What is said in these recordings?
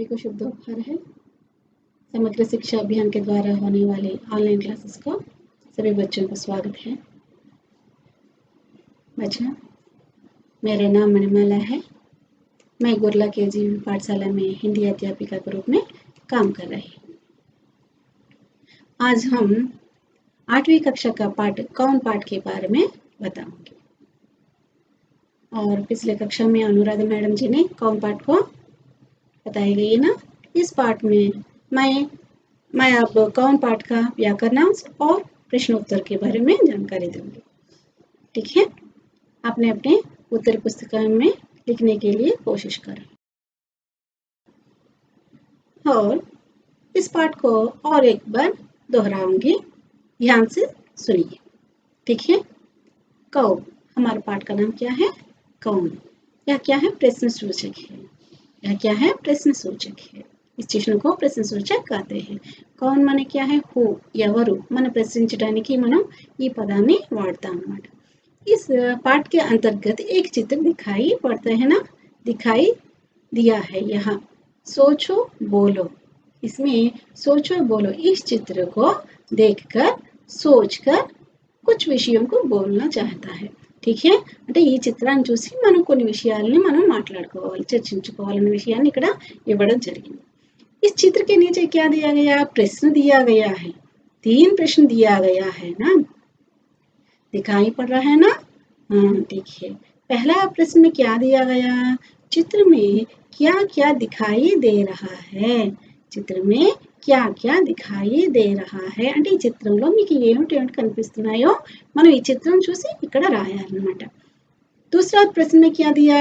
को शुभ दोपहर है। समग्र शिक्षा अभियान के द्वारा होने वाले ऑनलाइन क्लासेस को सभी बच्चों को स्वागत है। बच्चों, मेरा नाम मणिमाला है। मैं गुरला केजी पाठशाला में हिंदी अध्यापिका के रूप में काम कर रही हूँ। आज हम 8वीं कक्षा का पाठ कौन पाठ के बारे में बताऊंगी। और पिछले कक्षा में अनुराधा मैडम जी ने कौन पाठ को बताई गई ना। इस पाठ में मैं अब कौन पाठ का व्याकरणांश और प्रश्नोत्तर के बारे में जानकारी दूंगी। ठीक है, आपने अपने उत्तर पुस्तिका में लिखने के लिए कोशिश करें और इस पाठ को और एक बार दोहराऊंगी, ध्यान से सुनिए। ठीक है, कौन हमारे पाठ का नाम क्या है? कौन। यह क्या है? प्रश्न सूचक है। यह क्या है? प्रश्न सूचक है। इस चिह्न को प्रश्न सूचक कहते हैं। कौन माने क्या है? హూ ఎవరు మన ప్రశ్నించడానికి మనం ఈ పదాన్ని వాడతాం అన్నమాట। इस पाठ के अंतर्गत एक चित्र दिखाई पड़ता है ना, दिखाई दिया है यहाँ। सोचो बोलो, इसमें सोचो बोलो इस चित्र को देखकर सोचकर कुछ विषयों को बोलना चाहता है। ठीक है, అంటే ఈ చిత్రాన్ని చూసి మనం కొన్ని విషయాలని మనం మాట్లాడుకోవాలి, చర్చించుకోవాలనే విషయాన్ని ఇక్కడ ఇవ్వడం జరిగింది। इस चित्र के नीचे क्या दिया गया? प्रश्न दिया गया है। 3 प्रश्न दिया गया है ना, दिखाई पड़ रहा है ना। हाँ, देखिए पहला प्रश्न में क्या दिया गया? चित्र में क्या क्या दिखाई दे रहा है? చిత్రం में क्या क्या दिखाई दे रहा है అంటే ఈ చిత్రంలో మీకు ఏమిటి కనిపిస్తున్నాయో మనం ఈ చిత్రం చూసి ఇక్కడ రాయాలన్నమాట। दूसरा प्रश्न में क्या दिया?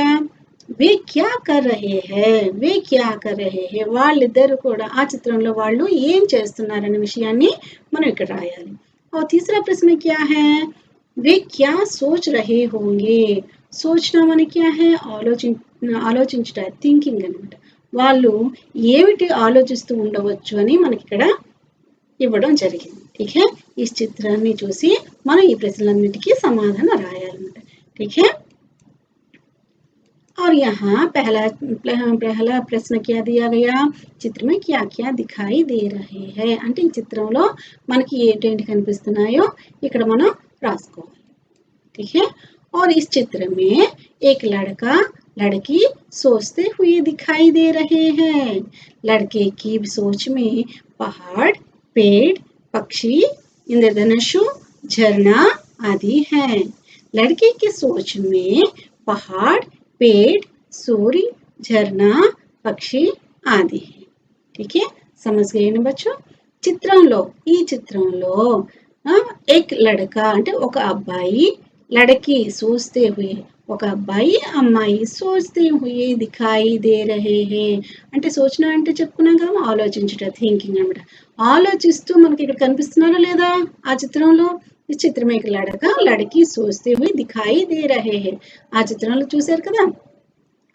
वे क्या कर रहे हैं? वे क्या कर रहे हैं? వాళ్ళిద్దరు కూడా ఆ చిత్రంలో వాళ్ళు ఏం చేస్తున్నారనే విషయాన్ని మనం ఇక్కడ రాయాలి। और तीसरा प्रश्न में क्या है? वे क्या सोच रहे होंगे? सोचना माने क्या है? ఆలోచించుట, థింకింగ్ అన్నమాట। వాళ్ళు ఏమిటి ఆలోచిస్తూ ఉండవచ్చు అని మనకి ఇక్కడ ఇవ్వడం జరిగింది। ठीक है, इस చిత్రాన్ని చూసి మనం ఈ ప్రశ్నలన్నిటికీ సమాధానం రాయాలన్నమాట। ठीक है, और यहाँ पहला प्रश्न क्या दिया गया? चित्र में क्या क्या दिखाई दे रहे हैं అంటే ఈ చిత్రంలో మనకి ఏంటేంటి కనిపిస్తున్నాయో ఇక్కడ మనం రాసుకోవాలి। ठीक है, और इस चित्र में एक लड़का लड़की सोचते हुए दिखाई दे रहे हैं। लड़के की सोच में पहाड़, पेड़, पक्षी, इंद्रधनुष, झरना आदि हैं। लड़के की सोच में पहाड़, पेड़, सूर्य, झरना, पक्षी आदि है। ठीक है, समझ गए ना बच्चों? చిత్రంలో ఈ చిత్రంలో एक लड़का అంటే ఒక అబ్బాయి, लड़की सोचते हुए ఒక అబ్బాయి అమ్మాయి सोचते हुए दिखाई दे रहे हैं అంటే సోచన అంటే చెప్పుకున్నాం కదా, ఆలోచించుట, థింకింగ్ అన్నమాట। ఆలోచిస్తూ మనకి ఇక్కడ కనిపిస్తున్నారా లేదా ఆ చిత్రంలో? इस चित्र में एक लड़का लड़की सोचते हुए दिखाई दे रहे हैं। ఆ చిత్రంలో చూశారు కదా,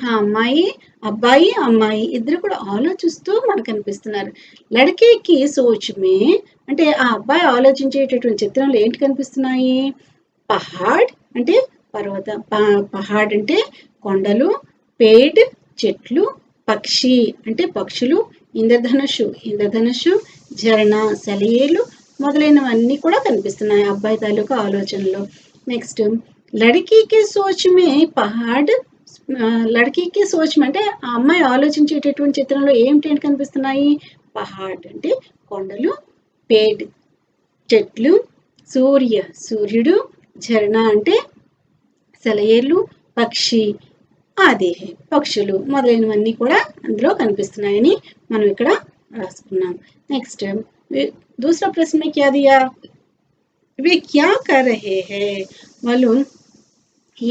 ఆ అమ్మాయి అబ్బాయి అమ్మాయి ఇద్దరు కూడా ఆలోచిస్తూ మనకు కనిపిస్తున్నారు। లड़के సోచ్ మే అంటే ఆ అబ్బాయి ఆలోచించేటటువంటి చిత్రంలో ఏంటి కనిపిస్తున్నాయి? పహాడ్ అంటే పర్వత, పహాడ్ అంటే కొండలు, పేడ్ చెట్లు, పక్షి అంటే పక్షులు, ఇంద్రధనుషు, ఝరణ సెలయేలు మొదలైనవన్నీ కూడా కనిపిస్తున్నాయి అబ్బాయి తాలూకా ఆలోచనలో। నెక్స్ట్ లड़की సోచ్ మే పహాడ్, లड़की సోచ్ మే అంటే ఆ అమ్మాయి ఆలోచించేటటువంటి చిత్రంలో ఏంటి కనిపిస్తున్నాయి? పహాడ్ అంటే కొండలు, పేడ్ చెట్లు, సూర్యుడు, ఝరణ అంటే సెలయేళ్ళు, పక్షి ఆది పక్షులు మొదలైనవన్నీ కూడా అందులో కనిపిస్తున్నాయని మనం ఇక్కడ రాసుకున్నాం। నెక్స్ట్ दूसरा प्रश्न में क्या दिया? वे क्या कर रहे हैं? వాళ్ళు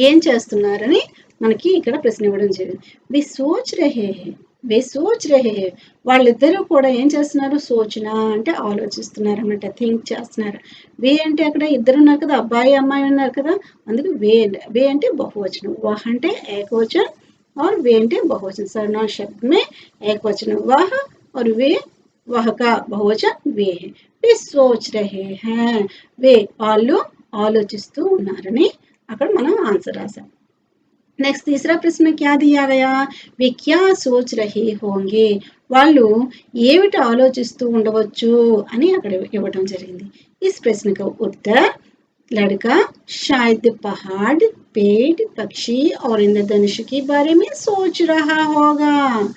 ఏం చేస్తున్నారని మనకి ఇక్కడ ప్రశ్న ఇవ్వడం జరిగింది। वे सोच रहे हैं, वे सोच रहे हैं వాళ్ళిద్దరూ కూడా ఏం చేస్తున్నారు? సోచన అంటే ఆలోచిస్తున్నారు అన్నమాట, థింక్ చేస్తున్నారు। వే అంటే అక్కడ ఇద్దరు ఉన్నారు కదా, అబ్బాయి అమ్మాయి ఉన్నారు కదా, అందుకు వే అంటే బహువచనం, వహ్ అంటే ఏకవచనం और वे అంటే బహువచనం। सर्वनाम शब्द में एकवचन वह और वे, वह का बहुवचन वे है। वे सोच रहे हैं, वे వాళ్ళు ఆలోచిస్తూ ఉన్నారని అక్కడ మనం ఆన్సర్ రాసాం। నెక్స్ట్ तीसरा ప్రశ్న क्या दिया गया वे क्या सोच रहे होंगे వాళ్ళు ఏమిటి ఆలోచిస్తూ ఉండవచ్చు అని అక్కడ ఇవ్వడం జరిగింది इस प्रश्न का उत्तर लड़का शायद पहाड़ पेड़ पक्षी और इंद्रधनुष के बारे में सोच रहा होगा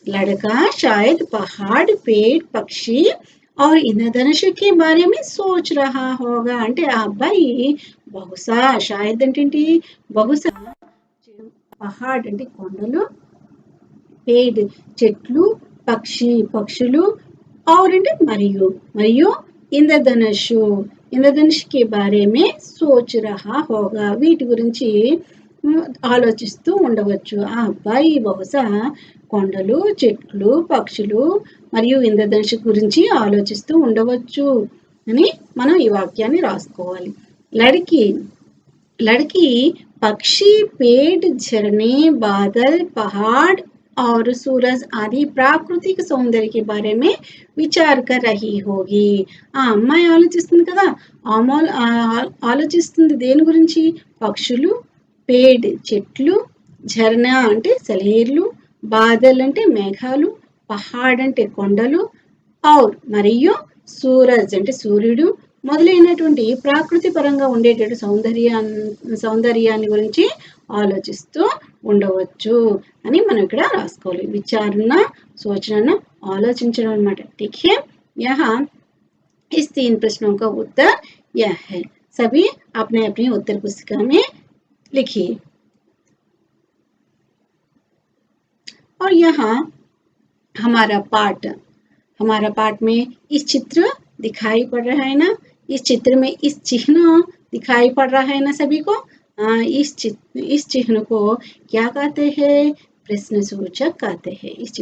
लड़का शायद पहाड़ पेड़ पक्षी और इंद्रधनुष के बारे में सोच रहा होगा అంటే ఆ అబ్బాయి బహుశా షాయద్ అంటే బహుశా పహాడ్ అంటే కొండలు పేడ్ చెట్లు పక్షులు और అంటే మరియు ఇంద్రధనుష్ కే బారే మే సోచ్ రహా హోగా వీటి గురించి ఆలోచిస్తూ ఉండవచ్చు ఆ అబ్బాయి బహుశా కొండలు చెట్లు పక్షులు మరియు ఇంద్రధనుష్ గురించి ఆలోచిస్తూ ఉండవచ్చు అని మనం ఈ వాక్యాన్ని రాసుకోవాలి लड़की पक्षी पेड़ झरने बादल पहाड़ और सूरज आदि ప్రాకృతిక సౌందర్య के बारे में విచార్ कर रही होगी ఆ అమ్మాయి ఆలోచిస్తుంది కదా ఆలోచిస్తుంది దేని గురించి పక్షులు పేడ్ చెట్లు ఝర్నా అంటే సెలయేర్లు బాదల్ అంటే మేఘాలు పహాడ్ అంటే కొండలు ఔర్ మరియు సూరజ్ అంటే సూర్యుడు మొదలైనటువంటి ప్రాకృతి పరంగా ఉండేటటువంటి సౌందర్యాన్ని గురించి ఆలోచిస్తూ ఉండవచ్చు అని మనం ఇక్కడ రాసుకోవాలి విచారణ సోచన ఆలోచించడం అన్నమాట ठीक है यहाँ इस 3 प्रश्नों का उत्तर यह है सभी अपने अपनी उत्तर पुस्तिका में लिखिए और यहाँ हमारा पाठ में इस चित्र दिखाई पड़ रहा है ना इस चित्र में इस चिन्ह दिखाई पड़ रहा है ना सभी को इस चिन्ह को क्या कहते हैं प्रश्न सूचक कहते हैं इस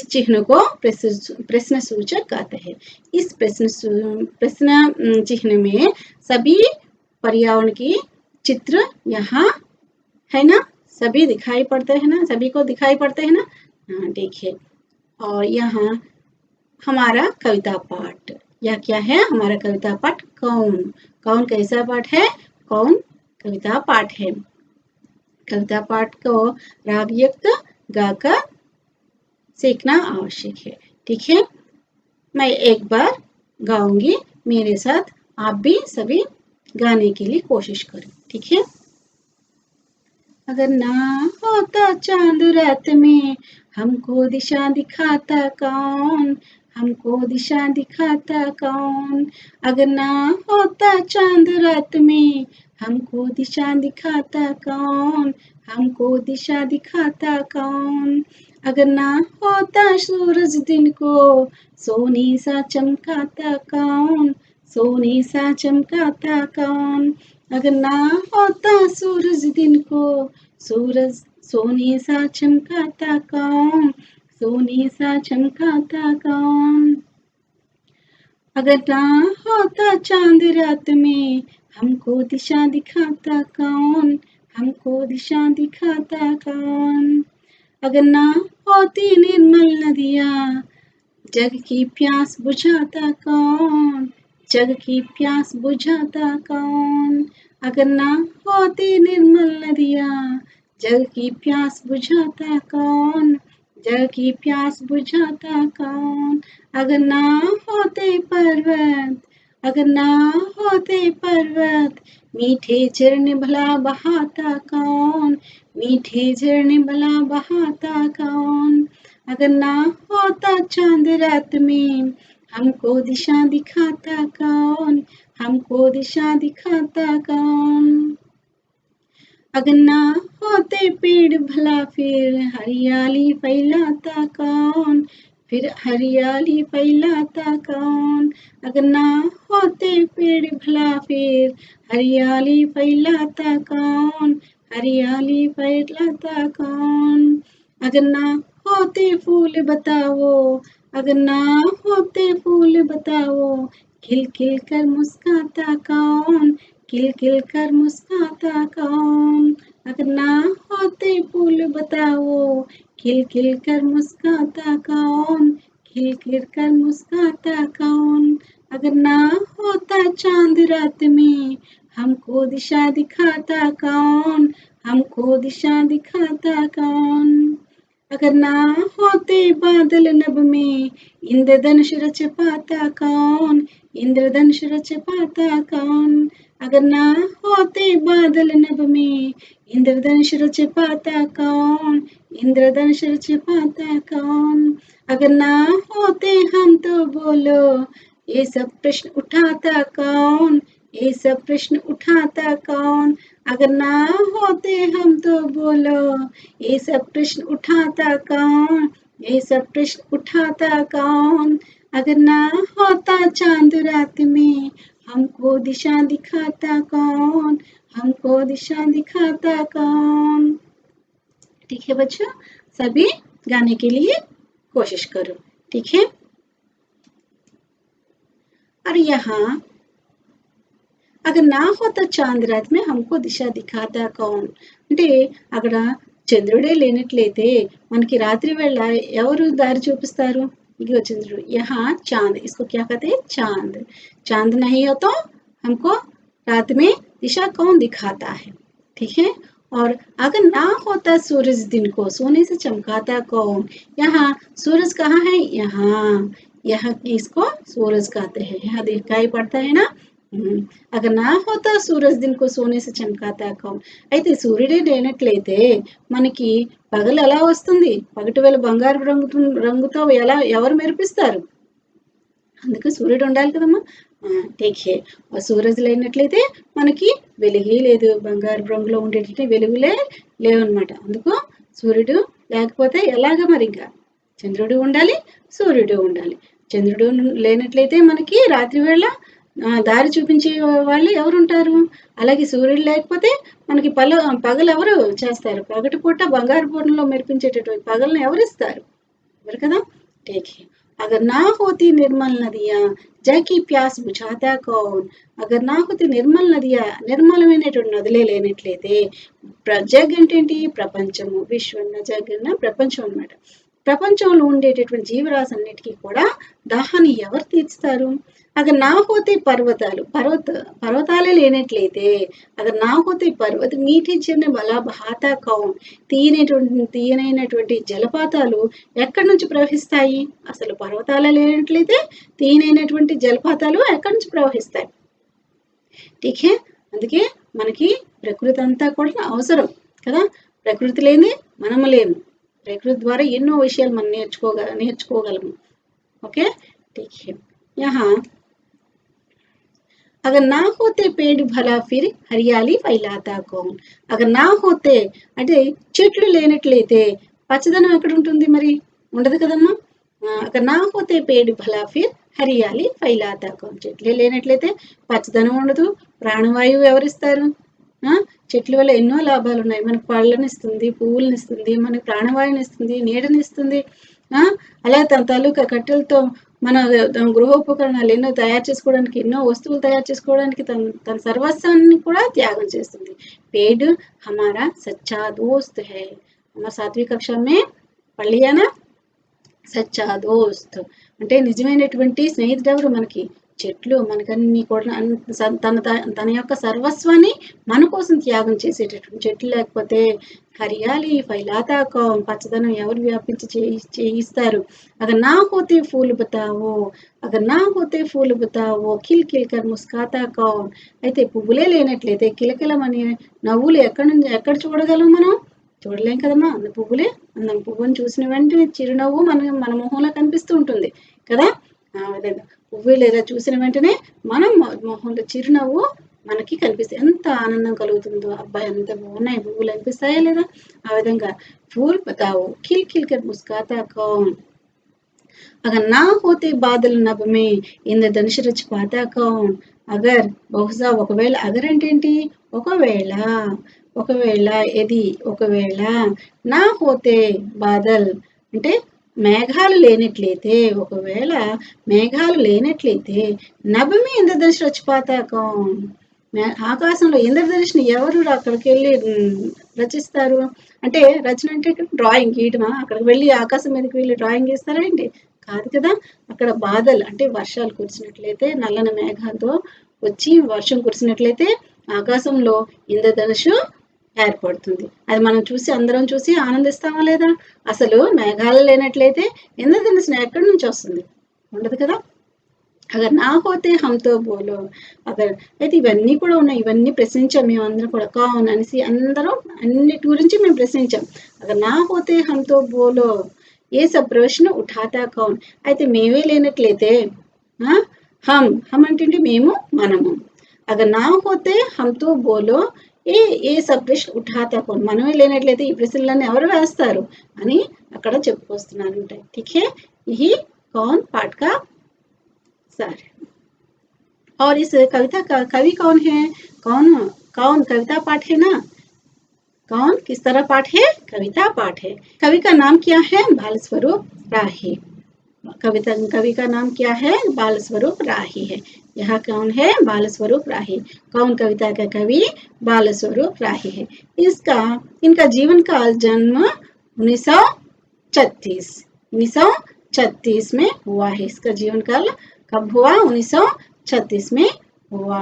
चिन्ह को प्रश्न सूचक कहते हैं इस प्रश्न चिन्ह में सभी पर्यावरण की चित्र यहाँ है ना सभी दिखाई पड़ते हैं ना सभी को दिखाई पड़ते हैं ना ठीक है और यहाँ हमारा कविता पाठ यह क्या है हमारा कविता पाठ कौन कैसा पाठ है कौन कविता पाठ है कविता पाठ को रागयुक्त गाकर सीखना आवश्यक है ठीक है मैं एक बार गाऊंगी मेरे साथ आप भी सभी गाने के लिए कोशिश करें ठीक है अगर ना होता चांद रात में हमको दिशा दिखाता कौन हमको दिशा दिखाता कौन अगर ना होता चांद रात में हमको दिशा दिखाता कौन हमको दिशा दिखाता कौन अगर ना होता सूरज दिन को सोने सा चमकाता कौन सोने सा चमकाता कौन अगर ना होता सूरज दिन को सूरज सोने सा चमकाता कौन सोने सा चमकाता कौन अगर ना होता चांद रात में हमको दिशा दिखाता कौन हमको दिशा दिखाता कौन अगर ना होती निर्मल नदियाँ जग की प्यास बुझाता कौन जग की प्यास बुझाता कौन अगर ना होती निर्मल नदियाँ जग की प्यास बुझाता कौन जग की प्यास बुझाता कौन अगर ना होते पर्वत मीठे झरने भला बहाता कौन मीठे झरने भला बहाता कौन अगर ना होता चांद रात में हमको दिशा दिखाता कौन हमको दिशा दिखाता कौन अगर ना होते पेड़ भला फिर हरियाली फैलाता कौन फिर हरियाली फैलाता कौन अगर ना होते पेड़ भला फिर हरियाली फैलाता कौन हरियाली फैलाता कौन अगर ना होते फूल बताओ अगर ना होते फूल बताओ खिल खिल कर मुस्काता कौन खिल खिल कर मुस्काता कौन अगर ना होते फूल बताओ खिल खिल कर मुस्काता कौन खिल खिल कर मुस्काता कौन अगर ना होता चांद रात में हमको दिशा दिखाता कौन हमको दिशा दिखाता कौन। अगर ना होते बादल नभ में, इंद्रधनुष रच पाता कौन, इंद्रधनुष रच पाता कौन। अगर ना होते बादल नभ में, इंद्रधनुष रच पाता कौन, इंद्रधनुष रच पाता कौन। अगर ना होते हम तो बोलो, ये सब प्रश्न उठाता कौन, ये सब प्रश्न उठाता कौन। अगर ना होते हम तो बोलो, ये सब प्रश्न उठाता कौन, ये सब प्रश्न उठाता कौन। अगर ना होता चांद रात में, हमको दिशा दिखाता कौन, हमको दिशा दिखाता कौन। ठीक है बच्चों, सभी गाने के लिए कोशिश करो। ठीक है। और यहाँ అక్కడ నా హోత చాంద్ రాత్ మే హమ్కో దిశ దిఖాతా కౌన్ అంటే అక్కడ చంద్రుడే లేనట్లయితే మనకి రాత్రి వేళ ఎవరు దారి చూపిస్తారు? ఇదిగో చంద్రుడు. యహా చాంద్, ఇస్కో క్యా కహతే హై? చాంద్. చాంద్ నహీ హో తో हमको रात में दिशा कौन दिखाता है? ठीक है। और अगर ना होता सूरज दिन को सोने से चमकाता कौन। यहाँ सूरज कहाँ है? यहाँ, यहाँ इसको सूरज कहते हैं। यहाँ दिखाई पड़ता है ना। అగర్ నా హోతా సూరజ్ దిన్కో సోనే సే చమకాతా కౌన్. అయితే సూర్యుడే లేనట్లయితే మనకి పగలు ఎలా వస్తుంది? పగటి వేళ బంగారు రంగుతో ఎవరు మెరిపిస్తారు? అందుకే సూర్యుడు ఉండాలి కదమ్మా. ఠీకే. సూరజ్ లేనట్లయితే మనకి వెలుగే లేదు, బంగారు రంగులో ఉండేటట్టు వెలుగులే లేవన్నమాట. అందుకు సూర్యుడు లేకపోతే ఎలాగ మరి? ఇంకా చంద్రుడు ఉండాలి, సూర్యుడు ఉండాలి. చంద్రుడు లేనట్లయితే మనకి రాత్రి వేళ దారి చూపించే వాళ్ళు ఎవరుంటారు? అలాగే సూర్యుడు లేకపోతే మనకి పగలు ఎవరు చేస్తారు? పగటి పూట బంగారు పూటలో మెరిపించేటటువంటి పగలను ఎవరిస్తారు? ఎవరు కదా. ఠీకే. అగర్ నా హోతి నిర్మల్ నదియా, జకి ప్యాస్ బుఝాతా కౌన్. అగర్ నా హోతి నిర్మల్ నదియా, నిర్మలమైనటువంటి నదులే లేనట్లయితే, జగ్ అంటే ఏంటి? ప్రపంచము. విశ్వం జగ్ అన్న ప్రపంచం అన్నమాట. ప్రపంచంలో ఉండేటటువంటి జీవరాశి అన్నిటికీ కూడా దాహాన్ని ఎవరు తీర్చుతారు? అగర్ నా హోతే పర్వతాలు, పర్వతాలే లేనట్లయితే, అగర్ నా హోతే పర్వత మీఠీ జర్నే బలా బహాతా కౌన్. తీయనైనటువంటి జలపాతాలు ఎక్కడి నుంచి ప్రవహిస్తాయి? అసలు పర్వతాలే లేనట్లయితే తీయనైనటువంటి జలపాతాలు ఎక్కడి నుంచి ప్రవహిస్తాయి? ఠీకే. అందుకే మనకి ప్రకృతి అంతా కూడా అవసరం కదా. ప్రకృతి లేని మనము లేము. ప్రకృతి ద్వారా ఎన్నో విషయాలు మనం నేర్చుకోగలము. ఓకే. ఠీకే. యహా అగర్ నా హోతే పేడ్ భలా ఫిర్ హరియాలి ఫైలాతా కౌన్. అగర్ నా హోతే అంటే చెట్లు లేనట్లయితే పచ్చదనం ఎక్కడ ఉంటుంది? మరి ఉండదు కదమ్మా. అగర్ నా హోతే పేడ్ భలా ఫిర్ హరియాలి ఫైలాతా కౌన్. చెట్లే లేనట్లయితే పచ్చదనం ఉండదు. ప్రాణవాయువు ఎవరిస్తారు? చెట్ల వల్ల ఎన్నో లాభాలు ఉన్నాయి. మనకు పళ్ళనిస్తుంది, పువ్వులనిస్తుంది, మనకు ప్రాణవాయువుని ఇస్తుంది, నీడనిస్తుంది. అలా తన తాలూకా కట్టెలతో మన గృహోపకరణాలు ఎన్నో తయారు చేసుకోవడానికి, ఎన్నో వస్తువులు తయారు చేసుకోవడానికి తన సర్వస్వాన్ని కూడా త్యాగం చేస్తుంది. पेड़ हमारा सच्चा दोस्त है. हमारा 7वीं कक्षा में पढ़ लिया ना, సచ్చా దోస్త్ అంటే నిజమైనటువంటి స్నేహితుడు ఎవరు? మనకి చెట్లు. మనకన్నీ కూడా తన యొక్క సర్వస్వాన్ని మన కోసం త్యాగం చేసేటటువంటి చెట్లు లేకపోతే హరియాలి ఫైలాతా కౌన్, పచ్చదనం ఎవరు వ్యాపించి చేయిస్తారు? అగర్ నా హోతే ఫూల్ బతావో, అగర్ నా హోతే ఫూల్ బతావో కిల్ కిల్ కర్ ముస్కాతా కౌన్. అయితే పువ్వులే లేనట్లయితే కిలకిలమని నవ్వులు ఎక్కడ చూడగలం మనం? చూడలేం కదమ్మా. పువ్వులే అందం. పువ్వుని చూసిన వెంటనే చిరునవ్వు మన మొహంలో కనిపిస్తూ ఉంటుంది కదా. ఆ విధంగా పువ్వు లేదా చూసిన వెంటనే మనం మొహంలో చిరునవ్వు మనకి కనిపిస్తుంది. ఎంత ఆనందం కలుగుతుందో. అబ్బాయి ఎంత బాగున్నాయి పువ్వులు అనిపిస్తాయా లేదా? ఆ విధంగా ఫూల్ బతావో ఖిల్ ఖిల్ కర్ ముస్కాతా కౌన్. అగర్ నా హోతే బాదల్ నభ్ మే ఇంద్రధనుష్ రచ్ పాతా కౌన్. అగర్ బహుశా ఒకవేళ. అగర్ అంటే ఏంటి? ఒకవేళ ఏది? ఒకవేళ నా హోతే బాదల్ అంటే మేఘాలు లేనట్లయితే, ఒకవేళ మేఘాలు లేనట్లయితే నభ్ మే ఇంద్రధనుష్ రచ్ పాతా కౌన్. ఆకాశంలో ఇంద్రధనుష్ని ఎవరు అక్కడికి వెళ్ళి రచిస్తారు? అంటే రచన అంటే డ్రాయింగ్ గీయటమా? అక్కడికి వెళ్ళి ఆకాశం మీదకి వెళ్ళి డ్రాయింగ్ గీస్తారా ఏంటి? కాదు కదా. అక్కడ బాధలు అంటే వర్షాలు కురిసినట్లయితే, నల్లని మేఘాలతో వచ్చి వర్షం కురిసినట్లయితే ఆకాశంలో ఇంద్రధనుషు ఏర్పడుతుంది. అది మనం చూసి అందరం చూసి ఆనందిస్తామా లేదా? అసలు మేఘాలు లేనట్లయితే ఇంద్రధనుస్సు ఎక్కడి నుంచి వస్తుంది? ఉండదు కదా. అగర్ నా హోతే హమ్తో బోలో అగర్ అయితే ఇవన్నీ కూడా ఉన్నాయి. ఇవన్నీ ప్రశ్నించాం మేము అందరం కూడా కౌన్ అనేసి అందరం అన్నిటి గురించి మేము ప్రశ్నించాం. అగర్ నా హోతే హమ్తో బోలో ఏ సబ్ ప్రశ్న ఉఠాతా కౌన్ అయితే మేమే లేనట్లయితే హమ్ హమ్ అంటే మేము మనము. అగర్ నా హోతే హమ్తో బోలో ఏ సబ్ ప్రశ్న ఉఠాతా కౌన్ మనమే లేనట్లయితే ఈ ప్రశ్నలన్నీ ఎవరు వేస్తారు అని అక్కడ చెప్పుకొస్తున్నాను. ఠీక్ హే యహీ కౌన్ పాఠ్ కా सार। और इस कविता का कवि कौन है? कौन कौन कविता पाठ है ना? कौन किस तरह पाठ है? कविता पाठ है। कवि का नाम क्या है? बाल स्वरूप राही। कवि का नाम क्या है? बाल स्वरूप राही है। यहाँ कौन है? बाल स्वरूप राही। कौन कविता का कवि? बाल स्वरूप राही है। इनका जीवन काल जन्म 1936 में हुआ है। इसका जीवन काल कब हुआ? 1936 में हुआ।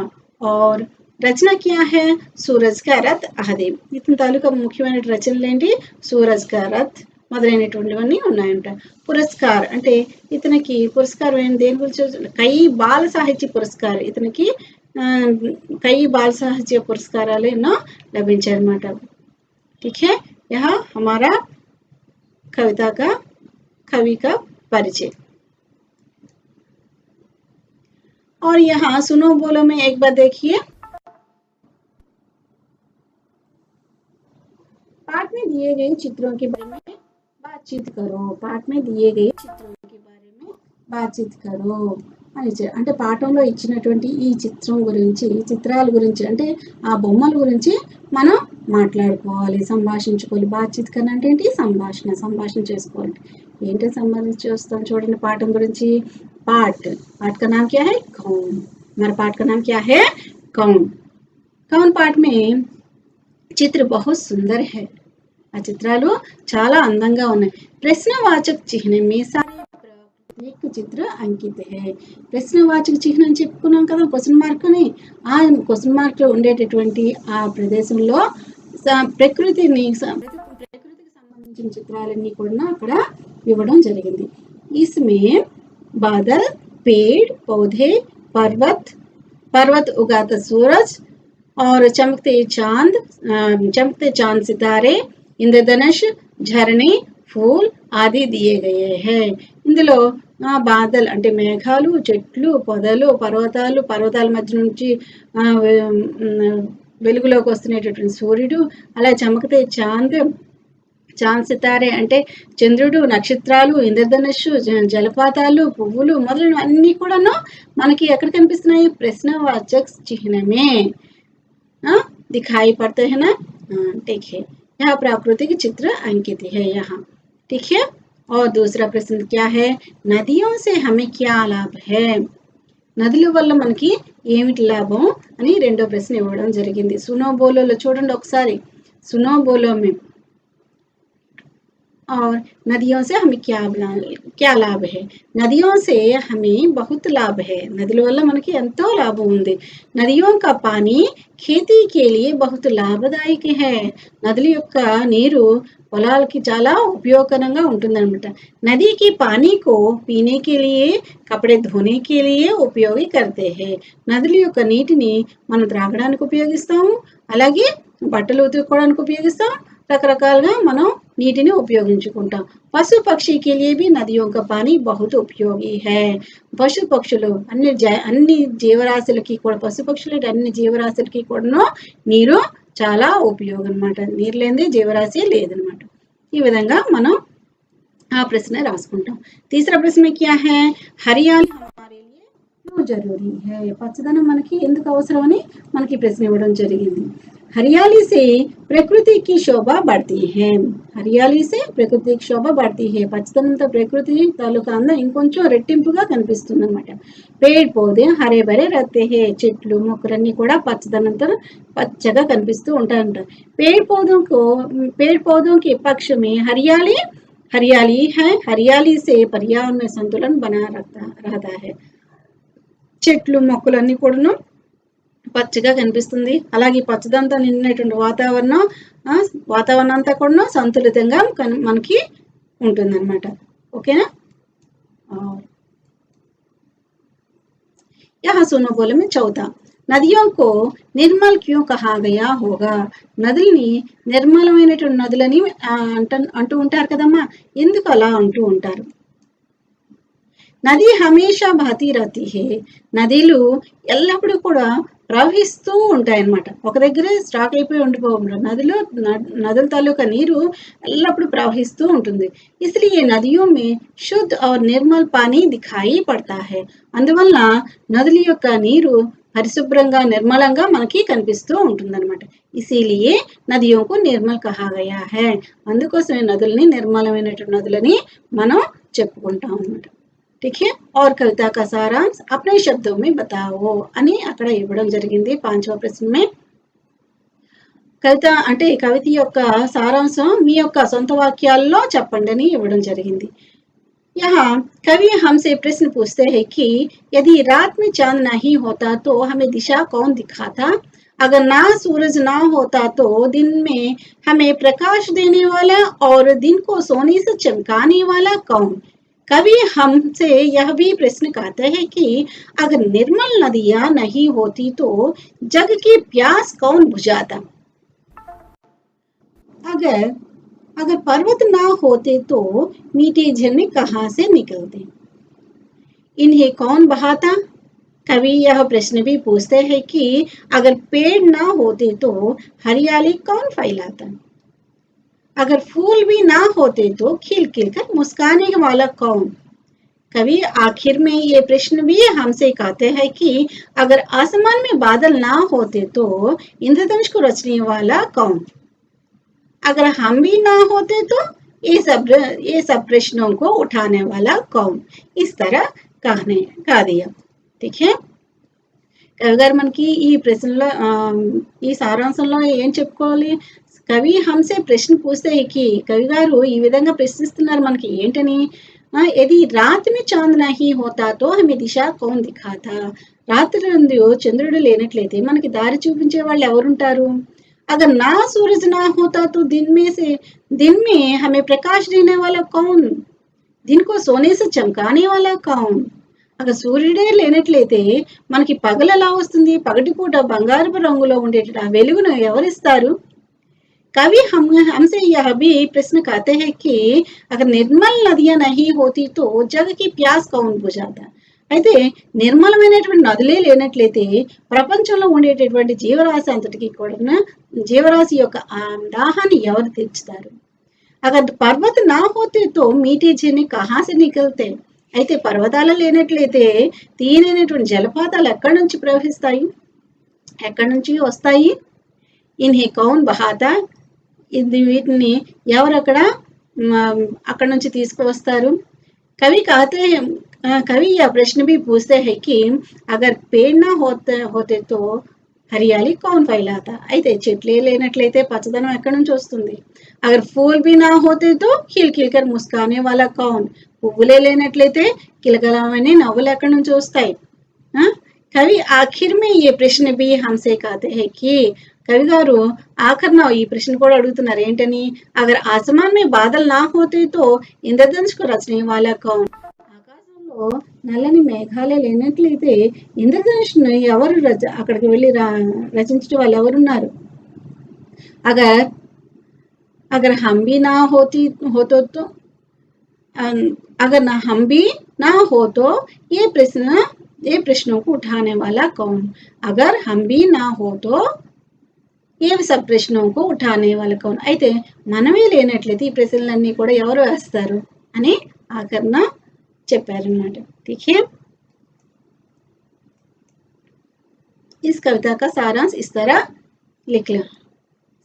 और రచన क्या है? सूरज का रथ आदि। ఇతని తాలూకా ముఖ్యమైన రచనలు ఏంటి? సూరజ్ కా రథ్ మొదలైనటువంటివన్నీ ఉన్నాయంట. పురస్కార్ అంటే ఇతనికి పురస్కారం దేని గురించి? కై బాల సాహిత్య పురస్కార్. ఇతనికి కై బాల సాహిత్య పురస్కారాలు ఎన్నో లభించాయన్నమాట. ठीक है, यह हमारा कविता का कवि का परिचय। और यहाँ सुनो बोलो में एक बार देखिए, पाठ में दिए गए चित्रों के बारे में बातचीत करो। पाठ में दिए गए चित्रों के बारे में बातचीत करो అని అంటే పాఠంలో ఇచ్చినటువంటి ఈ చిత్రం గురించి, చిత్రాల గురించి అంటే ఆ బొమ్మల గురించి మనం మాట్లాడుకోవాలి, సంభాషించుకోవాలి. బాతచీత్ కన్నా అంటే ఏంటి? సంభాషణ చేసుకోవాలి. ఏంటో సంభాషించి వస్తాం చూడండి పాఠం గురించి. पाठ का नाम क्या है? कौन। हमारे पाठ का नाम क्या है? कौन। कौन पाठ में चित्र बहुत सुंदर है। ఆ చిత్రాలు చాలా అందంగా ఉన్నాయి. ప్రశ్నవాచక చిహ్నం में सारे एक चित्र अंकित है। ప్రశ్నవాచక చిహ్నం చెప్పుకున్నాం కదా, క్వశ్చన్ మార్క్ అని. ఆ క్వశ్చన్ మార్క్ లో ఉండేటటువంటి ఆ ప్రదేశంలో ప్రకృతికి సంబంధించిన చిత్రాలన్నీ కూడా అక్కడ ఇవ్వడం జరిగింది. इसमें बादल, पेड़ पौधे, पर्वत उगाता सूरज और चमकते चांद सितारे, इंद्रधनुष, झरने, फूल आदि दिए गए हैं। ఇందులో బాదల్ అంటే మేఘాలు, చెట్లు, పొదలు, పర్వతాల మధ్య నుంచి వెలుగులోకి వస్తున్నటువంటి సూర్యుడు, అలా చమకతే చాంద్ సితారే అంటే చంద్రుడు, నక్షత్రాలు, ఇంద్రధనుస్సు, జలపాతాలు, పువ్వులు మొదలైనవన్నీ కూడాను మనకి ఎక్కడ కనిపిస్తున్నాయి? ప్రశ్నవాచక చిహ్నమే दिखाई पड़ते हैं ना। ठीक है, यह प्राकृतिक चित्र अंकित है यहाँ। ठीक है, और दूसरा प्रश्न क्या है? नदियों से हमें क्या लाभ है? నదుల వల్ల మనకి ఏమిటి లాభం అని రెండో ప్రశ్న ఇవ్వడం జరిగింది. సునో బోలోలో చూడండి ఒకసారి. సునో బోలో में और नदियों से हमें क्या लाभ है? नदियों से हमें बहुत लाभ है। నదుల వల్ల మనకి ఎంతో లాభం ఉంది. నదిयों का पानी खेती के लिए बहुत लाभदायक है। నదుల యొక్క నీరు పొలాలకి చాలా ఉపయోగకరంగా ఉంటుందన్నమాట. नदी की पानी को पीने के लिए, कपड़े धोने के लिए उपयोग करते हैं। నదుల యొక్క నీటిని మనం త్రాగడానికి ఉపయోగిస్తాము, అలాగే బట్టలు ఉతుక్కోవడానికి ఉపయోగిస్తాం, రకరకాలుగా మనం నీటిని ఉపయోగించుకుంటాం. పశు పక్షి के लिए भी नदियों का पानी बहुत उपयोगी है। పశు పక్షులు అన్ని జీవరాశులకి కూడా, పశు పక్షులు అన్ని జీవరాశులకి కూడా నీరు చాలా ఉపయోగం అన్నమాట. నీరు లేనిదే జీవరాశి లేదనమాట. ఈ విధంగా మనం ఆ ప్రశ్న రాసుకుంటాం. తీసరా ప్రశ్న क्या है? हरियाली हमारे लिए क्यों जरूरी है? పచ్చదనం మనకి ఎందుకు అవసరం అని మనకి ప్రశ్న ఇవ్వడం జరిగింది. हरियाली से प्रकृति की शोभा बढ़ती है। हरियाली से प्रकृति की शोभा बढ़ती है। పచ్చదనంతో ప్రకృతి తాలూకా అందం ఇంకొంచెం రెట్టింపుగా కనిపిస్తుంది అన్నమాట. पेड़ पौधे हरे भरे रहते हैं। చెట్లు మొక్కలన్నీ కూడా పచ్చదనంతో పచ్చగా కనిపిస్తూ ఉంటాయంట. पेड़ पौधों के पक्ष में हरियाली है। हरियाली से पर्यावरण में संतुलन बना रहता है। చెట్లు మొక్కలన్నీ కూడాను పచ్చగా కనిపిస్తుంది. అలాగే పచ్చదంతా నిండినటువంటి వాతావరణం అంతా కూడా సంతులితంగా మనకి ఉంటుందన్నమాట. ఓకేనా? यहाँ सुनो बोले में चौथा నదియోं को నిర్మల్ క్యూ కహా గయా హోగా. నదుల్ని నిర్మలమైనటువంటి నదులని అంటూ ఉంటారు కదమ్మా, ఎందుకు అలా అంటూ ఉంటారు? నది హమేషా బహతీ రహతీ హే. నదులు ఎల్లప్పుడూ కూడా ప్రవహిస్తూ ఉంటాయన్నమాట, ఒక దగ్గరే స్టాక్ అయిపోయి ఉండిపోకుండా నదుల తాలూకా నీరు ఎల్లప్పుడూ ప్రవహిస్తూ ఉంటుంది. ఇస్లియే నదియో మే శుద్ధ और నిర్మల్ పానీ దిఖాయి పడతా హై. అందువల్ల నదుల యొక్క నీరు పరిశుభ్రంగా నిర్మలంగా మనకి కనిపిస్తూ ఉంటుందన్నమాట. ఇసిలియే నదియోకు నిర్మల్ కహా గయా హై. అందుకోసమే నదుల్ని నిర్మలమైనటువంటి నదులని మనం చెప్పుకుంటాం అన్నమాట. ठीक है? और कविता का सारांश अपने शब्दों में बताओ అని అక్కడ ఇవ్వడం జరిగింది 5వ ప్రశ్న. కవిత అంటే కవిత యొక్క సారాంశం మీ యొక్క సొంత వాక్యాల్లో చెప్పండి అని ఇవ్వడం జరిగింది. यहाँ कवि हमसे प्रश्न पूछते हैं कि यदि रात में चांद नहीं होता तो हमें दिशा कौन दिखाता? अगर ना सूरज ना होता तो दिन में हमें प्रकाश देने वाला और दिन को सोने से चमकाने वाला कौन? कवि हमसे यह भी प्रश्न कहते हैं कि अगर निर्मल नदियां नहीं होती तो जग की प्यास कौन बुझाता? अगर पर्वत ना होते तो मीठे झरने कहाँ से निकलते? इन्हें कौन बहाता? कवि यह प्रश्न भी पूछते हैं कि अगर पेड़ ना होते तो हरियाली कौन फैलाता? अगर फूल भी ना होते तो खिल खिल कर मुस्काने वाला कौन? कवि आखिर में ये प्रश्न भी हमसे कहते हैं कि अगर आसमान में बादल ना होते तो इंद्रधनुष को रचने वाला कौन? अगर हम भी ना होते तो ये सब प्रश्नों को उठाने वाला कौन? इस तरह कह दिया. ठीक है? కవి గారు మనకి ఈ ప్రశ్నలో ఈ సారాంశంలో ఏం చెప్పుకోవాలి? కవి హంసే ప్రశ్న పూస్తే కవి గారు ఈ విధంగా ప్రశ్నిస్తున్నారు మనకి ఏంటని? यदि रात में चांद नहीं होता तो हमें दिशा कौन दिखाता? రాత్రి నందు చంద్రుడు లేనట్లయితే మనకి దారి చూపించే వాళ్ళు ఎవరుంటారు? अगर ना सूरज ना होता तो दिन में हमें प्रकाश देने वाला कौन? दिन को सोने से चमकाने वाला कौन? అక్కడ సూర్యుడే లేనట్లయితే మనకి పగలు ఎలా వస్తుంది? పగటిపూట బంగారపు రంగులో ఉండేట ఆ వెలుగును ఎవరిస్తారు? कवि हमसे यह भी प्रश्न कहते हैं कि अगर निर्मल नदियां नहीं होती तो जग की प्यास कौन बुझाता? అయితే నిర్మలమైనటువంటి నదులే లేనట్లయితే ప్రపంచంలో ఉండేటటువంటి జీవరాశి అంతటికి కూడా జీవరాశి యొక్క ఆ దాహాన్ని ఎవరు తీర్చుతారు? అగర్ పర్వత నా హోతే తో మీఠే झरने कहां से निकलते? అయితే పర్వతాలు లేనట్లయితే తీయనైనటువంటి జలపాతాలు ఎక్కడి నుంచి ప్రవహిస్తాయి? ఎక్కడి నుంచి వస్తాయి? ఇన్హే కౌన్ బహాతా? వీటిని ఎవరు అక్కడ నుంచి తీసుకువస్తారు? कवि यह प्रश्न भी पूछते हैं कि अगर पेड़ ना होते तो हरियाली कौन फैलाता? అయితే చెట్లే లేనట్లయితే పచ్చదనం ఎక్కడి నుంచి వస్తుంది? अगर फूल भी ना होते तो खिल खिल कर मुस्काने वाला कौन? పువ్వులే లేనట్లయితే కిలకలమనే నవ్వులు ఎక్కడి నుంచి వస్తాయి? कवि आखिर में ये प्रश्न भी हमसे कहते हैं कि कवि गारू आखिर ఈ ప్రశ్న కూడా అడుగుతున్నారు ఏంటని? अगर आसमान में बादल ना होते तो इंद्रधनुष को रचने वाला कौन? ఆకాశంలో నల్లని మేఘాలే లేనట్లయితే ఇంద్రధనుష్ను ఎవరు అక్కడికి వెళ్ళి రచించే వాళ్ళు ఎవరున్నారు? अगर हम भी ना होतो तो अगर हम भी ना हो तो ये प्रश्नों को उठाने वाला कौन? अगर हम भी ना हो तो ये सब प्रश्नों को उठाने वाला कौन? అయితే మనమే లేనట్లయితే ఈ ప్రశ్నలన్నీ కూడా ఎవరు వేస్తారు అని ఆఖరణ చెప్పారన్నమాట. ठीक है? इस कविता का सारांश इस तरह लिख लो.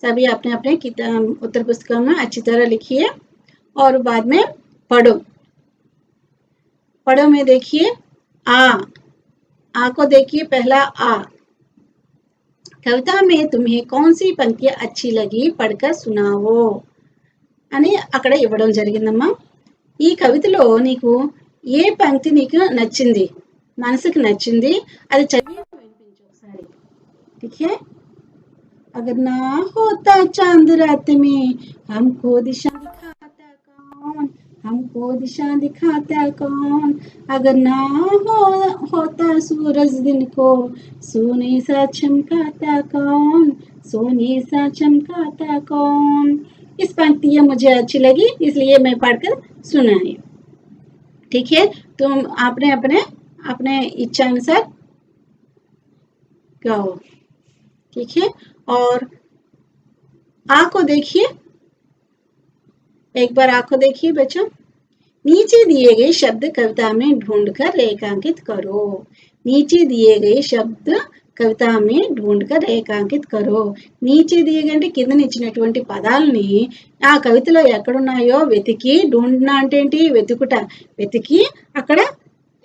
सभी अपने अपने उत्तर पुस्तिका में अच्छी तरह लिखिए और बाद में पढ़ो में देखिए आ को देखिए. पहला आ. कविता में तुम्हें कौन सी पंक्तियां अच्छी लगी पढ़कर सुनाओ అని అక్కడ ఇవ్వడం జరిగిందమ్మా. ఈ కవితలో నీకు ఏ పంక్తి నీకు నచ్చింది, మనసుకు నచ్చింది, అది చదివి వినిపించు ఒకసారి. ठीक है। अगर ना होता चांद रात में हमको दिशा दिखाता कौन, हमको दिशा दिखाता कौन। अगर ना होता सूरज दिन को सोने सा चमकाता कौन, सोने सा चमकाता कौन। इस पंक्ति मुझे अच्छी लगी इसलिए मैं पढ़कर सुनाई। ठीक है, तुम आपने अपने अपने इच्छा अनुसार गाओ। ठीक है, और आंखों देखिए, एक बार आंखों देखिए बच्चों। नीचे दिए गए शब्द कविता में ढूंढकर रेखांकित करो। नीचे दिए गए शब्द కవిత में ढूंढकर రేఖాంకిత करो। నీచే దిగే అంటే కింద ఇచ్చినటువంటి పదాలని ఆ కవితలో ఎక్కడున్నాయో వెతికి, ढूंढना అంటే ఏంటి వెతుకుట, వెతికి అక్కడ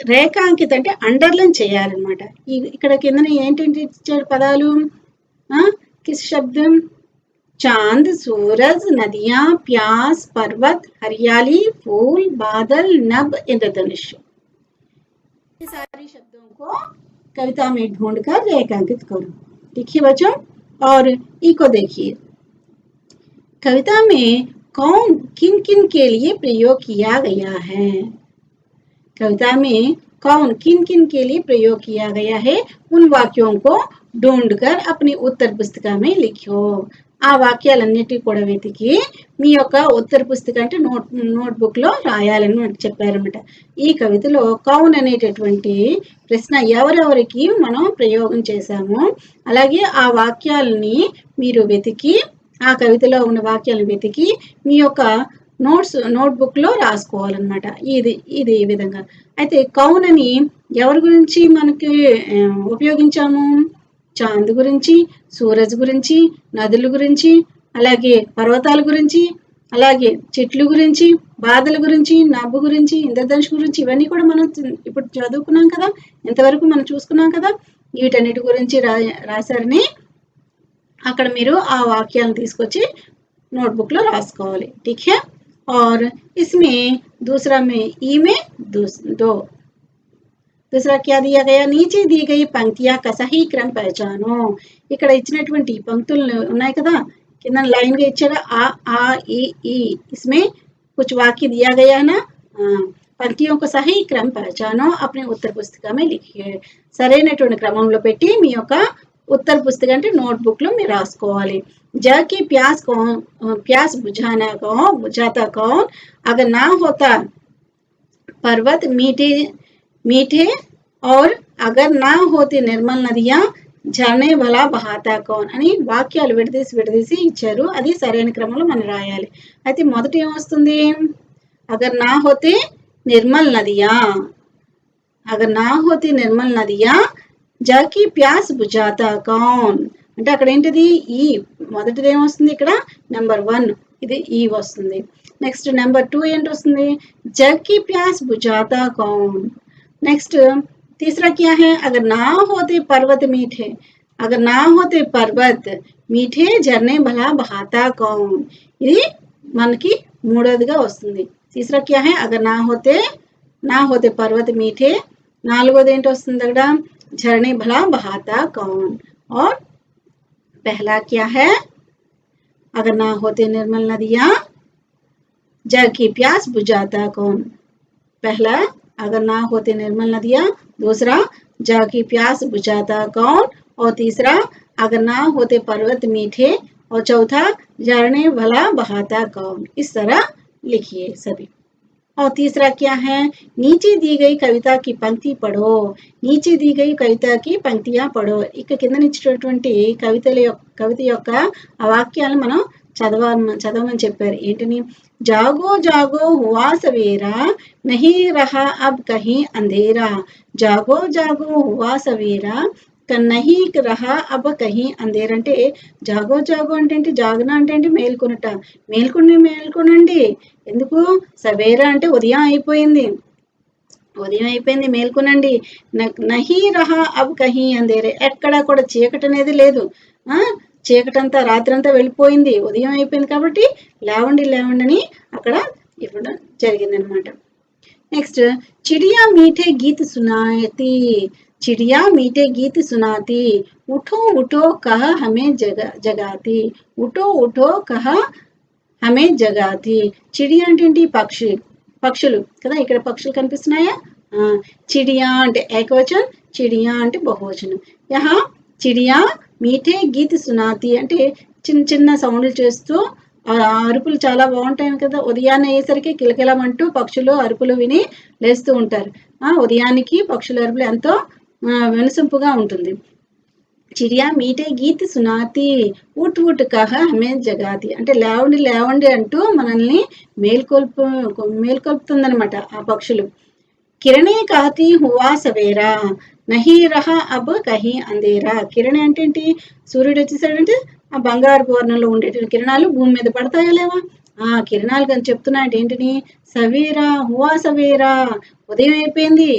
రేఖాంకిత అంటే అండర్లైన్ చేయాలన్నమాట। ఇక్కడ కింద ఏంటంటే ఇచ్చారు పదాలు, किस शब्द, चांद, सूरज, नदियां, प्यास, पर्वत, हरियाली, फूल, बादल, नभ, इंद्रधनुष। ये सारे शब्दों को कविता में ढूंढकर रेखांकित करो। देखिए बच्चों, और ई को देखिए, कविता में कौन किन किन के लिए प्रयोग किया गया है। कविता में कौन किन किन के लिए प्रयोग किया गया है, उन वाक्यों को ढूंढकर अपनी उत्तर पुस्तिका में लिखो। ఆ వాక్యాలన్నిటి కూడా వెతికి మీ యొక్క ఉత్తర పుస్తిక అంటే నోట్బుక్ లో రాయాలని చెప్పారన్నమాట। ఈ కవితలో కౌన్ అనేటటువంటి ప్రశ్న ఎవరెవరికి మనం ప్రయోగం చేశామో అలాగే ఆ వాక్యాలని మీరు వెతికి, ఆ కవితలో ఉన్న వాక్యాలను వెతికి మీ యొక్క నోట్బుక్ లో రాసుకోవాలన్నమాట। ఇది ఈ విధంగా। అయితే కౌన్ అని ఎవరి గురించి మనకి ఉపయోగించాము, చాంద్ గురించి, సూరజ్ గురించి, నదుల గురించి, అలాగే పర్వతాల గురించి, అలాగే చెట్లు గురించి, బాధల గురించి, నవ్వు గురించి, ఇంద్రధనుష్ గురించి, ఇవన్నీ కూడా మనం ఇప్పుడు చదువుకున్నాం కదా, ఇంతవరకు మనం చూసుకున్నాం కదా। వీటన్నిటి గురించి రాశారని అక్కడ మీరు ఆ వాక్యాలను తీసుకొచ్చి నోట్బుక్ లో రాసుకోవాలి। ठीक है, और इसमें दूसरा में ई में दो दूसरा क्या दिया गया, नीचे दी गई पंक्तियां का सही क्रम पहचानो। ఇక్కడ ఇచ్చినటువంటి పంక్తులు ఉన్నాయి కదా, కింద లైన్ గా ఇచ్చారు ఆ ఆ ఈ, इसमें कुछ वाक्य दिया गया है ना, పంక్తిयों को सही क्रम पहचानो, अपने उत्तर पुस्तिका में लिखिए। సరైనటువంటి క్రమంలో పెట్టి మీ యొక్క उत्तर पुस्तिका అంటే నోట్బుక్ లో మీరు రాసుకోవాలి। जाके प्यास बुझाता कौन, अगर ना होता पर्वत मीठे और अगर ना होती निर्मल नदियां झरने भला बहाता कौन అని వాక్యాలు విడదీసి ఇచ్చారు। అది సరైన క్రమంలో మనం రాయాలి। అయితే మొదట ఏమొస్తుంది, अगर ना होती निर्मल नदियां, अगर ना होती निर्मल नदियां जाके प्यास बुझाता कौन అంటే అక్కడ ఏంటిది ఈ మొదటిది ఏమొస్తుంది, ఇక్కడ నెంబర్ 1 ఇది ఈ వస్తుంది। నెక్స్ట్ నెంబర్ 2 ఏంటి వస్తుంది, जग की प्यास बुझाता कौन। नेक्स्ट तीसरा क्या है, अगर ना होते पर्वत मीठे, अगर ना होते पर्वत मीठे झरने भला बहाता कौन। ఇది మనకి మూడోదిగా వస్తుంది। तीसरा क्या है, अगर ना होते पर्वत मीठे, నాలుగోది ఏంటి వస్తుంది అక్కడ, झरने भला बहाता कौन। और पहला क्या है, अगर ना होते निर्मल नदियां जग की प्यास बुझाता कौन। पहला अगर ना होते निर्मल नदियां, दूसरा जग की प्यास बुझाता कौन, और तीसरा अगर ना होते पर्वत मीठे, और चौथा झरने भला बहाता कौन। इस तरह लिखिए सभी। और तीसरा क्या है, नीचे दी गई कविता की पंक्ति पढ़ो। नीचे दी गई कविता की पंक्तियां पढ़ो। ఇక కింద ఇచ్చినటువంటి కవిత యొక్క ఆ వాక్యాలను మనం చదవమని చెప్పారు। ఏంటని, जागो जागो हुआ सवेरा नहीं रहा अब कहीं अंधेरा, जागो जागो हुआ सवेरा नहीं रहा अब कहीं अंधेरा। అంటే జాగో జాగో అంటే జాగన అంటే మేల్కొనుట, మేల్కొనండి, ఎందుకు, సవేరా అంటే ఉదయం అయిపోయింది మేల్కొనండి। నహీ రహా అబ్ కహీ అంధేరే, ఎక్కడ కూడా చీకటి అనేది లేదు, చీకటంతా రాత్రంతా వెళ్ళిపోయింది, ఉదయం అయిపోయింది కాబట్టి లేవండి అని అక్కడ ఇవ్వడం జరిగింది అనమాట। నెక్స్ట్, చిడియా మీఠే గీత్ సునాయతి, चिड़िया मीठे गीत सुनाती, उठो उठो कह हमें जगाती, उठो उठो कह हमें జగాతి. చిడియా అంటే ఏంటి? పక్షులు కదా. ఇక్కడ పక్షులు కనిపిస్తున్నాయా? చిడియా అంటే ఏకవచనం, చిడియా అంటే బహువచనం. యహా చిడియా మీఠే గీత్ సునాతి అంటే చిన్న చిన్న సౌండ్లు చేస్తూ అరుపులు చాలా బాగుంటాయి కదా. ఉదయాన్నే అయ్యేసరికి కిలకిలమంటూ పక్షులు అరుపులు విని లేస్తూ ఉంటారు. ఉదయానికి పక్షుల అరుపులు ఎంతో వినసొంపుగా ఉంటుంది. చిడియా మీటే గీత్ సునాతి, ఉట్ ఉట్ కహ హమే జగాతి అంటే లేవండి లేవండి అంటూ మనల్ని మేల్కొల్పుతుందనమాట ఆ పక్షులు. కిరణే कहती हुआ సవేరా, నహీ రహా అబ్ కహీ అంధేరా. కిరణే అంటే ఏంటి? సూర్యుడు వచ్చేసాడంటే ఆ బంగారు వర్ణంలో ఉండేటువంటి కిరణాలు భూమి మీద పడతాయా లేవా? ఆ కిరణాలు కానీ చెప్తున్నాయంటే ఏంటిని? సవేరా హువా సవేరా, ఉదయం అయిపోయింది,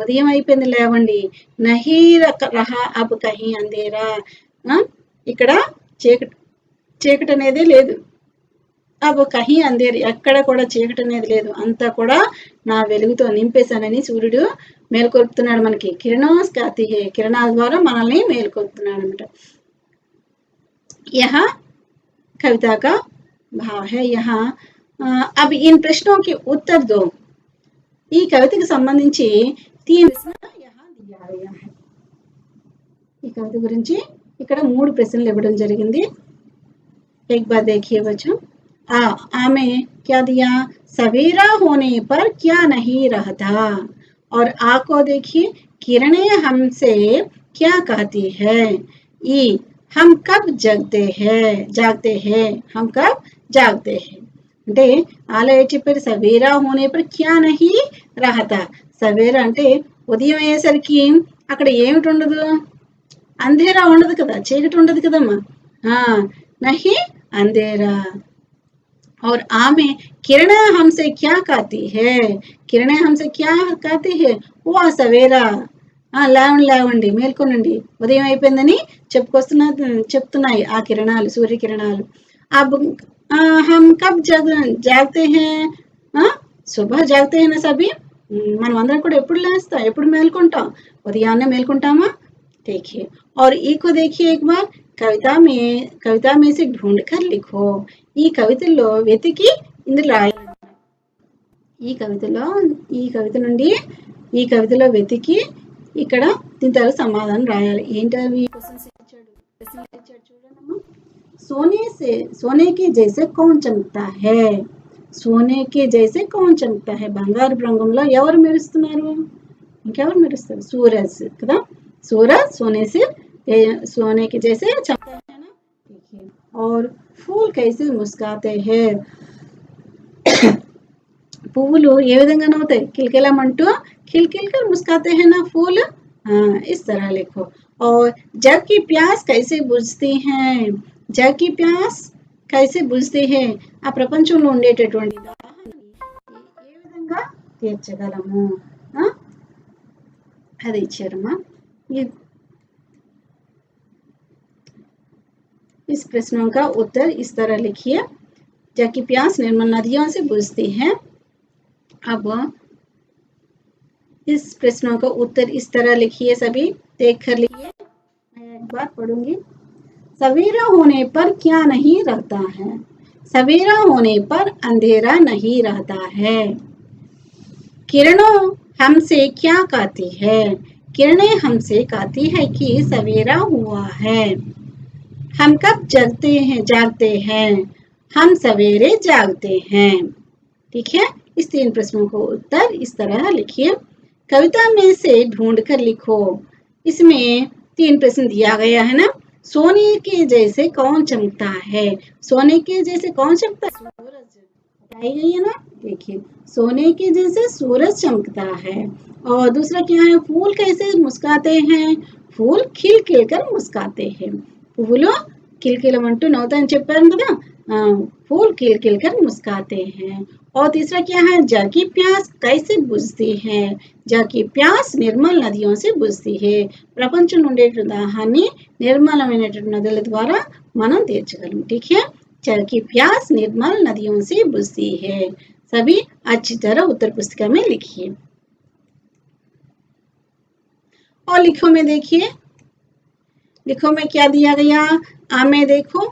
ఉదయం అయిపోయింది లేవండి. నహీ రహా అబ్ కహీ అంధేరా, ఇక్కడ చీకటి అనేది లేదు. అబ్ కహీ అంధేరి ఎక్కడ కూడా చీకటి అనేది లేదు, అంతా కూడా నా వెలుగుతో నింపేశానని సూర్యుడు మేల్కొల్పుతున్నాడు మనకి. కిరణాస్ కాతి హే, కిరణాల ద్వారా మనల్ని మేల్కొల్పుతున్నాడు అనమాట. यह कविता का भाव है. यहाँ अब इन प्रश्नों के उत्तर दो. ఈ కవితకి సంబంధించి 3 ప్రశ్నలు यहाँ दिया गया है. ఈ కవిత గురించి ఇక్కడ 3 ప్రశ్నలు ఇవ్వడం జరిగింది. एक बार देखिए बच्चों. आ में क्या दिया? सवेरा होने पर क्या नहीं रहता. और आ को देखिए, किरणें हमसे क्या कहती है. ई हम कब जागते हैं हम कब जागते हैं అంటే ఆలో ఏం చెప్పారు? సవేరా హోనే పర్ క్యా నహీ రహతా. సవేరా అంటే ఉదయం అయ్యేసరికి అక్కడ ఏమిటి ఉండదు? అంధేరా ఉండదు కదా, చీకటి ఉండదు కదమ్మా. నహీ అంధేరా. और आमे किरणें हमसे क्या कहती है, किरणें हमसे क्या कहती है, वो सवेरा. లేవండి మేల్కొనండి, ఉదయం అయిపోయిందని చెప్తున్నాయి ఆ కిరణాలు, సూర్యకిరణాలు. अब हम कब जागते हैं, सुबह जागते हैं ना सभी. మనం అందరం కూడా ఎప్పుడు లేస్తాం, ఎప్పుడు మేల్కొంటాం? ఉదయాన్నే మేల్కొంటామా? देखिए. और ई को देखिए एक बार. कविता में से ढूंढ कर लिखो. ఈ కవితల్లో వెతికి ఇందులో రాయాలి. ఈ కవితలో వెతికి ఇక్కడ దీంతో సమాధానం రాయాలి. ఏంటవి క్వశ్చన్స్ ఇచ్చాడు, ప్రశ్నలు ఇచ్చాడు చూడండి. सोने के जैसे कौन चमकता है, सोने के जैसे कौन चमकता है. బంగారు రంగులో ఎవరు మెరుస్తున్నారు? ఇంకెవరు మెరుస్తారు? సూరజ్ కదా. सूरज सोने के जैसे चमकता है ना. देखिए. और फूल कैसे मुस्कुराते हैं. పువ్వులు ఏ విధంగా నవ్వుతాయి? కిలకిలమంటూ खिलखिलकर मुस्कुराते हैं ना फूल. इस तरह लिखो. और जग की प्यास कैसे बुझती है, जग की प्यास कैसे बुझती है. ఆ ప్రపంచంలో ఉండేటటువంటి దాహాన్ని ఏ విధంగా తీర్చగలము అది ఇచ్చారమ్మా. इस प्रश्नों का उत्तर इस तरह लिखिए. जग की प्यास निर्मल नदियों से बुझती है. अब इस प्रश्नों का उत्तर इस तरह लिखिए, सभी देख कर लिखिए. मैं एक बार पढ़ूंगी. सवेरा होने पर क्या नहीं रहता है, सवेरा होने पर अंधेरा नहीं रहता है. किरणों हमसे क्या कहती है, किरणें हमसे कहती है कि सवेरा हुआ है. हम कब जागते हैं हम सवेरे जागते हैं. ठीक है. इस 3 प्रश्नों को उत्तर इस तरह लिखिए. कविता में से ढूंढ कर लिखो. इसमें 3 प्रश्न दिया गया है ना. सोने के जैसे कौन चमकता है, सोने के जैसे कौन चमकता है? सूरज बताई गई है ना. देखिए, सोने के जैसे सूरज चमकता है. और दूसरा क्या है? फूल कैसे मुस्कुराते हैं, फूल खिल खिल कर मुस्कुराते हैं. పువ్వులు కిలకిలమంటూ నవ్వుతాయని చెప్పాను కదా. फूल खिल खिल कर मुस्कुराते हैं. और तीसरा क्या है? जग की प्यास कैसे बुझती है, जग की प्यास నిర్మల నదిयों से बुझती है. ప్రపంచంలో ఉండేటువంటి దాహాన్ని నిర్మలమైనటువంటి నదుల ద్వారా మనం తీర్చగలం. ठीक है. जग की प्यास निर्मल नदियों से बुझती है. सभी अच्छी तरह उत्तर पुस्तिका में लिखिए. और लिखो में देखिए, लिखो में क्या दिया गया, आ में देखो,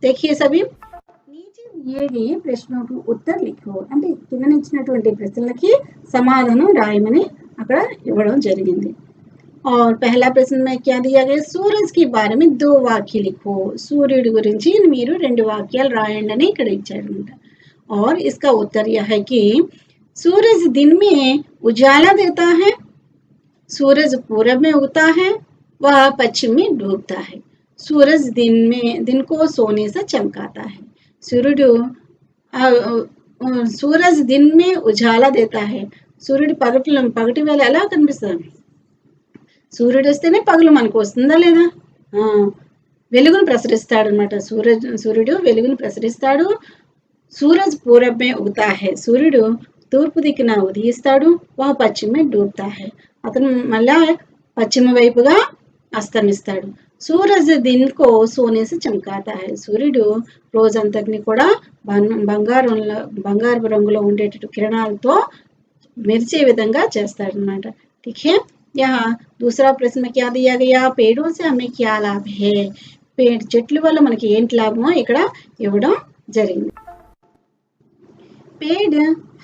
देखिए सभी నీచే दिए गए ప్రశ్నకు उत्तर लिखो అంటే కింద ఇచ్చినటువంటి ప్రశ్నలకి సమాధానం రాయమని అక్కడ ఇవ్వడం జరిగింది. और पहला प्रश्न में क्या दिया गया, सूरज के बारे में 2 వాక్యాలు लिखो, సూర్యుడి గురించి మీరు 2 వాక్యాలు రాయండి అని ఇక్కడ ఇచ్చారన్నమాట. और इसका उत्तर यह है कि सूरज दिन में उजाला देता है, सूरज पूरब में उगता है, वह पश्चिम में डूबता है. सूरज दिन को सोने से चमकाता है. सूर्य सूरज दिन में उजाला देता है. సూర్యుడు పగటి వేళ ఎలా కనిపిస్తాడు, సూర్యుడు వస్తేనే పగలు మనకు వస్తుందా లేదా, వెలుగును ప్రసరిస్తాడు అనమాట. సూర్యుడు వెలుగును ప్రసరిస్తాడు. సూరజ్ పూరబ్ మే ఉగతా హై, సూర్యుడు తూర్పు దిక్కున ఉదయిస్తాడు. వా పశ్చిమ మే డూబ్తా హై, అతను మళ్ళా పశ్చిమ వైపుగా అస్తమిస్తాడు. సూరజ్ దిన్ కో సోనే సే చమకాతా హై, సూర్యుడు రోజంతటిని కూడా బంగారు రంగులో ఉండేటట్టు కిరణాలతో మెరిచే విధంగా చేస్తాడనమాట. ठीक है. यहाँ दूसरा प्रश्न में क्या दिया गया, पेड़ों से हमें क्या लाभ है, చెట్లు వల్ల మనకి ఏంటి లాభమో ఇక్కడ ఇవ్వడం జరిగింది. पेड़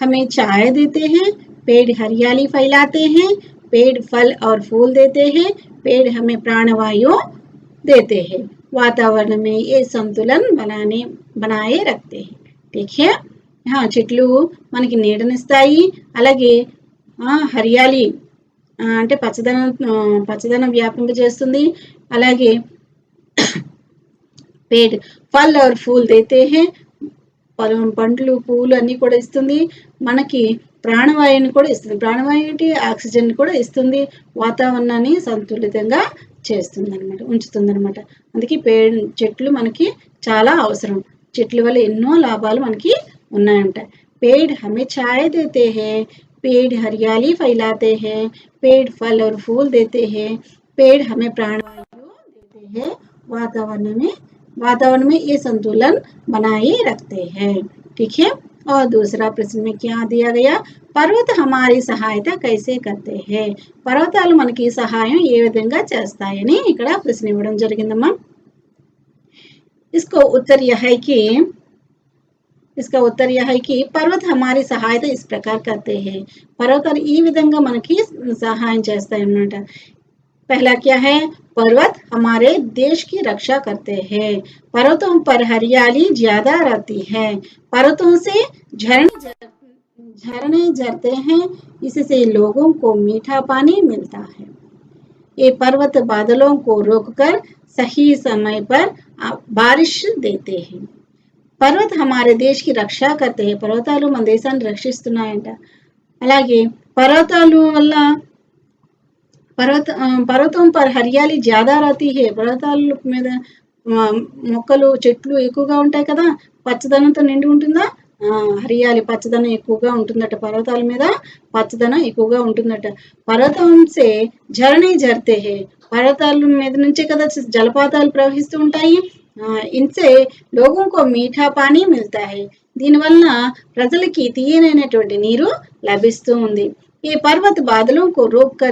हमें छाया देते हैं, पेड़ हरियाली फैलाते हैं, पेड़ फल और फूल देते हैं, पेड़ हमें प्राणवायु देते हैं, वातावरण में ये संतुलन बनाए रखते हैं. ठीक है. చెట్లు మనకి నీడనిస్తాయి, అలాగే హరియాలి అంటే పచ్చదనం వ్యాపింపజేస్తుంది, అలాగే पेड़ फल और फूल देते हैं, పండ్లు పూలు అన్ని కూడా ఇస్తుంది, మనకి ప్రాణవాయువుని కూడా ఇస్తుంది, ప్రాణవాయువు ఆక్సిజన్ కూడా ఇస్తుంది, వాతావరణాన్ని సంతులితంగా చేస్తుంది అనమాట, ఉంచుతుంది అనమాట. అందుకే చెట్లు మనకి చాలా అవసరం, చెట్ల వల్ల ఎన్నో లాభాలు మనకి ఉన్నాయంట. पेड़ हमें छाया देते हैं, पेड़ हरियाली फैलाते हैं, पेड़ फल और फूल देते हैं, पेड़ हमें प्राणवायु देते हैं, वातावरण में ये संतुलन बनाए रखते हैं. ठीक है. और दूसरा प्रश्न में क्या दिया गया, पर्वत हमारी సహాయత कैसे करते हैं, పర్వతాలు మనకి సహాయం ఏ విధంగా చేస్తాయని ఇక్కడ ప్రశ్న ఇవ్వడం జరిగిందమ్మా. इसका उत्तर यह है कि पर्वत हमारी सहायता इस प्रकार करते हैं, पर्वताలు ఈ విధంగా మనకి సహాయం చేస్తాయి అన్నమాట. पहला क्या है, पर्वत हमारे देश की रक्षा करते हैं, पर्वतों पर हरियाली ज्यादा रहती है, पर्वतों से झरने झरते हैं, इससे लोगों को मीठा पानी मिलता है. ये पर्वत बादलों को रोककर सही समय पर बारिश देते हैं. पर्वत हमारे देश की रक्षा करते हैं, पर्वताలు మన దేశాన్ని రక్షిస్తున్నాయంట. అలాగే పర్వతాలు వల్ల पर्वतों पर हरियाली ज्यादा रहती है, పర్వతాల మీద మొక్కలు చెట్లు ఎక్కువగా ఉంటాయి కదా, పచ్చదనంతో నిండి ఉంటుందా, హరియాలి పచ్చదనం ఎక్కువగా ఉంటుందట, పర్వతాల మీద పచ్చదనం ఎక్కువగా ఉంటుందట. పర్వతం సే झरने झरते हैं, పర్వతాల మీద నుంచే కదా జలపాతాలు ప్రవహిస్తూ ఉంటాయి. इनसे लोगों को मीठा पानी मिलता है, దీనివల్ల ప్రజలకి తీయనైనటువంటి నీరు లభిస్తూ ఉంది. ये पर्वत बादलों को रोककर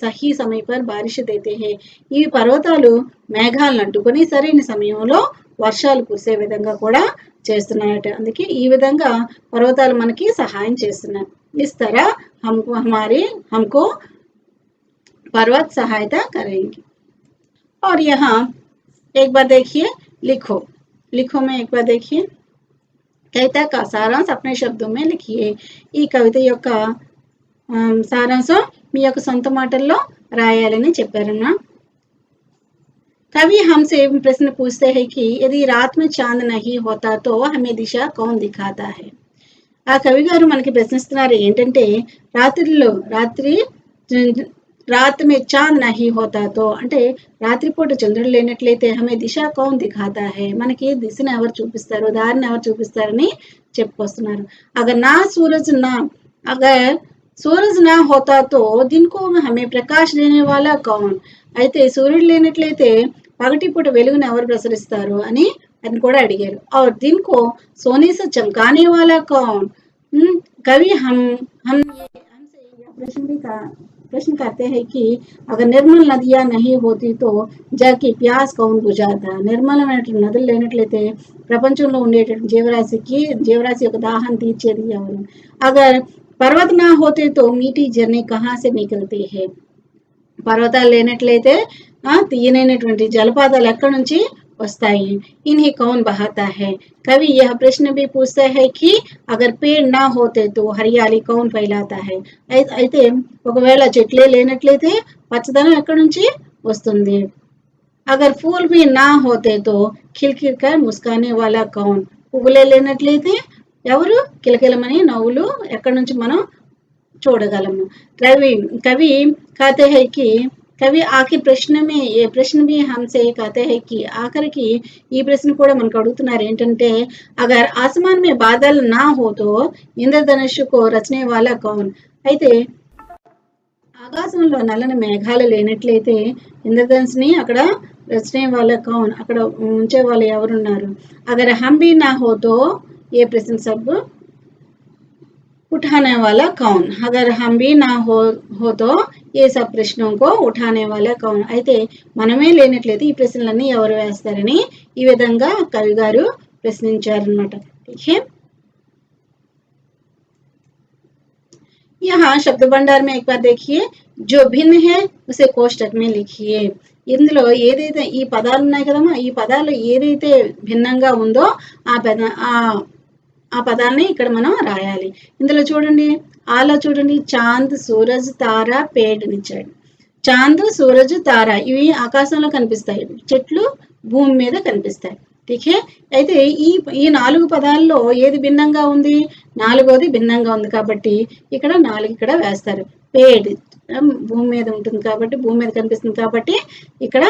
सही समय पर बारिश देते हैं, ఈ పర్వతాలు మేఘాలను అడ్డుకొని సరైన సమయంలో వర్షాలు కురిసే విధంగా కూడా చేస్తున్నాయట. అందుకే ఈ విధంగా పర్వతాలు మనకి సహాయం చేస్తున్నాయి. इस तरह हमको पर्वत सहायता करेंगे. और यहाँ एक बार देखिए, लिखो में एक बार देखिए, कविता का सारांश अपने शब्दों में लिखिए. ఈ కవిత యొక్క సారాంశం మీ యొక్క సొంత మాటల్లో రాయాలని చెప్పారన్నా. कवि हमसे प्रश्न पूछते हैं कि यदि रात में चांद नहीं होता तो हमें दिशा कौन दिखाता है. ఆ కవి గారు మనకి ప్రశ్నిస్తున్నారు ఏంటంటే, రాత్రి మే చాంద్ నహీ హోతా తో అంటే రాత్రిపూట చంద్రుడు లేనట్లయితే హమే దిశ కౌన్ దిఖాతా హై, మనకి దిశను ఎవరు చూపిస్తారు, దారిని ఎవరు చూపిస్తారని చెప్పుకొస్తున్నారు. अगर सूरज ना होता तो दिन को हमें प्रकाश देने वाला कौन, అయితే సూర్యుడు లేనట్లయితే పగటిపూట వెలుగును ఎవరు ప్రసరిస్తారు అని కూడా అడిగారు. और दिन को सोने से चमकाने वाला कौन. कवि हमसे यह प्रश्न भी प्रश्न कहते हैं कि अगर निर्मल नदियां नहीं होती तो जग की प्यास कौन बुझाता। నిర్మలమైనటువంటి నదులు లేనట్లయితే ప్రపంచంలో ఉండేటటువంటి జీవరాశి యొక్క దాహం తీర్చేది ఎవరు। अगर पर्वत ना होते तो मीठी झरने कहाँ से निकलते हैं। పర్వతాలు లేనట్లయితే తీయనైనటువంటి జలపాతాలు ఎక్కడి నుంచి వస్తాయి। इन्हें कौन बहाता है। कवि यह प्रश्न भी पूछता है कि अगर पेड़ ना होते तो हरियाली कौन फैलाता है। అయితే ఒకవేళ చెట్లే లేనట్లయితే పచ్చదనం ఎక్కడి నుంచి వస్తుంది। अगर फूल भी ना होते तो खिलखिल कर मुस्काने वाला कौन। పువ్వులే లేనట్లయితే ఎవరు కిలకిలమని నవ్వులు ఎక్కడి నుంచి మనం చూడగలము। कवि कहते हैं कि कवि आखिर प्रश्न में ये प्रश्न भी हमसे कहते हैं कि आखिर की ఈ ప్రశ్న కూడా మనకు అడుగుతున్నారు ఏంటంటే अगर आसमान में बादल ना हो तो इंद्रधनुष को रचने वाला कौन। అయితే ఆకాశంలో నల్లని మేఘాలు లేనట్లయితే ఇంద్రధనుస్సుని అక్కడ రచనే వాళ్ళ కౌన్ అక్కడ ఉంచే వాళ్ళు ఎవరున్నారు। अगर हम भी ना हो तो ये प्रश्न सब उठाने वाला कौन। अगर हम भी ना हो तो ये सब प्रश्नों को उठाने वाला कौन। అయితే మనమే లేనట్లయితే ఈ ప్రశ్నలన్నీ ఎవరు వేస్తారని ఈ విధంగా కవి గారు ప్రశ్నించారన్నమాట। ठीक है। यहाँ शब्द भंडार में एक बार देखिए जो भिन्न है उसे कोष्टक में लिखिए। ఇందులో ఏదైతే ఈ పదాలు ఉన్నాయి కదమ్మా ఈ పదాలు ఏదైతే భిన్నంగా ఉందో ఆ పదాలని ఇక్కడ మనం రాయాలి। ఇందులో చూడండి ఆలో చూడండి చాంద్ సూరజ్ తార పేడ్ నిచ్చాడు। చాంద్ సూరజ్ తార ఇవి ఆకాశంలో కనిపిస్తాయి చెట్లు భూమి మీద కనిపిస్తాయి। ठीक है। అయితే ఈ 4 పదాల్లో ఏది భిన్నంగా ఉంది నాలుగోది భిన్నంగా ఉంది కాబట్టి ఇక్కడ 4 ఇక్కడ వేస్తారు। పేడ్ భూమి మీద ఉంటుంది కాబట్టి భూమి మీద కనిపిస్తుంది కాబట్టి ఇక్కడ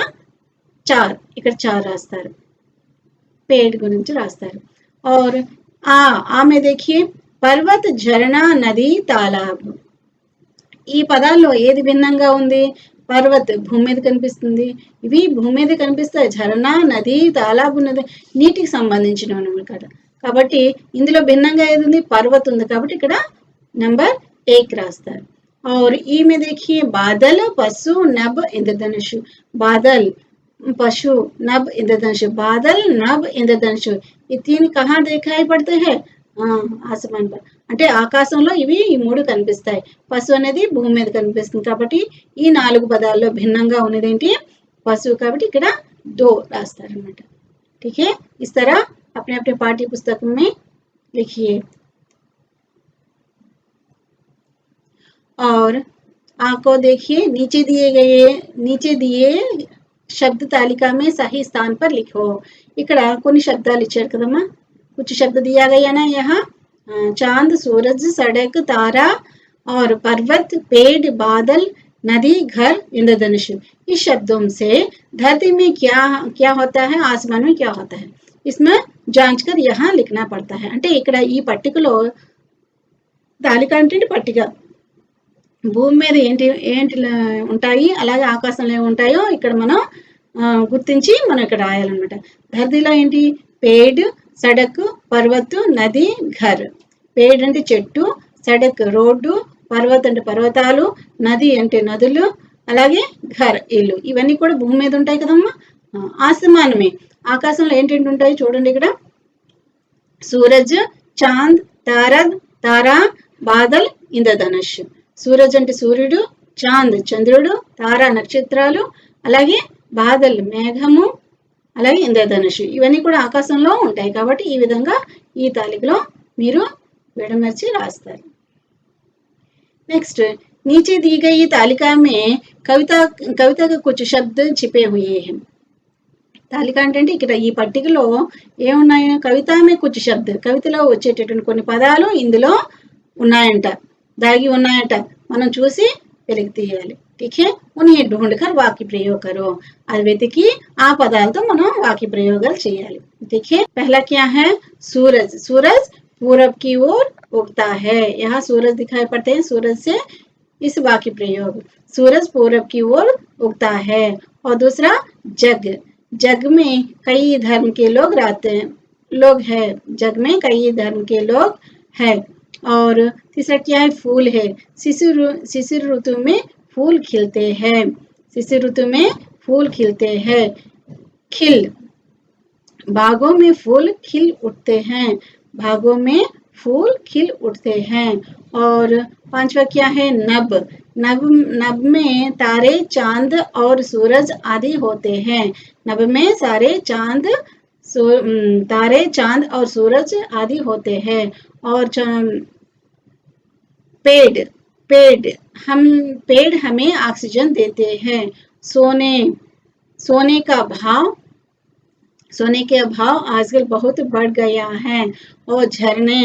4 ఇక్కడ 4 రాస్తారు पेड़ గురించి రాస్తారు। और में देखिए पर्वत झरना नदी तालाब ఈ పదాల్లో ఏది భిన్నంగా ఉంది పర్వత్ భూమి మీద కనిపిస్తుంది ఇవి భూమి మీద కనిపిస్తాయి झरना నది తాలాబ్ నది నీటికి సంబంధించినవి అన్నమాట కాబట్టి ఇందులో భిన్నంగా ఏది ఉంది పర్వత్ ఉంది కాబట్టి ఇక్కడ నంబర్ 1 రాస్తారు। और ई में देखिए बादल पशु नभ इंद्रधनुष बादल पशु नभ इंद्रधनुष बादल नभ इंद्रधनुष ये 3 कहाँ दिखाई पड़ते हैं आसमान पर అంటే ఆకాశంలో ఇవి ఈ 3 కనిపిస్తాయి। పశు అనేది భూమి మీద కనిపిస్తుంది కాబట్టి ఈ 4 పదాల్లో భిన్నంగా ఉన్నది ఏంటి పశువు కాబట్టి ఇక్కడ 2 రాస్తారు అన్నమాట। ठीक है। इस तरह अपने अपने पाठ्य पुस्तक में लिखिए। और आपको देखिए नीचे दिए शब्द तालिका में सही स्थान पर लिखो। ఇక్కడ కొన్ని శబ్దాలు ఇచ్చారు కదమ్మా कुछ शब्द दिया गया ना यहाँ चांद सूरज सड़क तारा और पर्वत पेड़ बादल नदी घर इंद्रधनुष। इस शब्दों से धरती में क्या होता है आसमान में क्या होता है इसमें जांच कर यहाँ लिखना पड़ता है। అంటే ఇక్కడ ఈ పట్టికలో తాలిక అంటే పట్టిక భూమి మీద ఏంటి ఉంటాయి అలాగే ఆకాశంలో ఏమి ఉంటాయో ఇక్కడ మనం గుర్తించి మనం ఇక్కడ రాయాలన్నమాట। ధరతిలో ఏంటి పేడ్ సడక్ పర్వత్ నది ఘర్ పేడ్ అంటే చెట్టు సడక్ రోడ్డు పర్వత్ అంటే పర్వతాలు నది అంటే నదులు అలాగే ఘర్ ఇల్లు ఇవన్నీ కూడా భూమి మీద ఉంటాయి కదమ్మా। ఆసమానమే ఆకాశంలో ఏంటేంటి ఉంటాయి చూడండి ఇక్కడ సూరజ్ చాంద్ తారా బాదల్ ఇంద్రధనుష్। సూరజ్ అంటే సూర్యుడు చాంద్ చంద్రుడు తారా నక్షత్రాలు అలాగే బాదల్ మేఘము అలాగే ఇంద్రధనుష్ ఇవన్నీ కూడా ఆకాశంలో ఉంటాయి కాబట్టి ఈ విధంగా ఈ తాలికలో మీరు విడమర్చి రాస్తారు। नेक्स्ट नीचे दी गई तालिका में कविता के कुछ शब्द छिपे हुए हैं। తాలిక అంటే ఇక్కడ ఈ పట్టికలో ఏమున్నాయి కవిత మే కుచ్ శబ్ద కవితలో వచ్చేటటువంటి కొన్ని పదాలు ఇందులో ఉన్నాయంట దాగి ఉన్నాయంట మనం చూసి వెలికి తీయాలి। ठीक है। उन्हें ढूंढकर वाक्य प्रयोग करो అది వెతికి ఆ పదాలతో మనం వాక్య ప్రయోగాలు చేయాలి। ठीक है। पहला क्या है सूरज सूरज पूरब की ओर उगता है यहाँ सूरज दिखाई पड़ते हैं सूरज से इस वाक्य प्रयोग सूरज पूरब की ओर उगता है। और दूसरा जग जग में कई धर्म के लोग रहते हैं लोग है जग में कई धर्म के लोग है। और तीसरा क्या है फूल है शिशिर ऋतु में फूल खिलते हैं। शिशिर ऋतु में फूल खिलते हैं। खिल, बागों में फूल खिल उठते हैं। बागों में फूल खिल उठते हैं। और पांचवा क्या है? नभ। नभ, नभ में तारे, चांद और सूरज आदि होते हैं। नभ में सारे चांद, तारे, चांद और सूरज आदि होते हैं। और पेड़, पेड़ हमें ऑक्सीजन देते हैं। सोने, सोने का भाव, सोने के भाव आजकल बहुत बढ़ गया है। और झरने,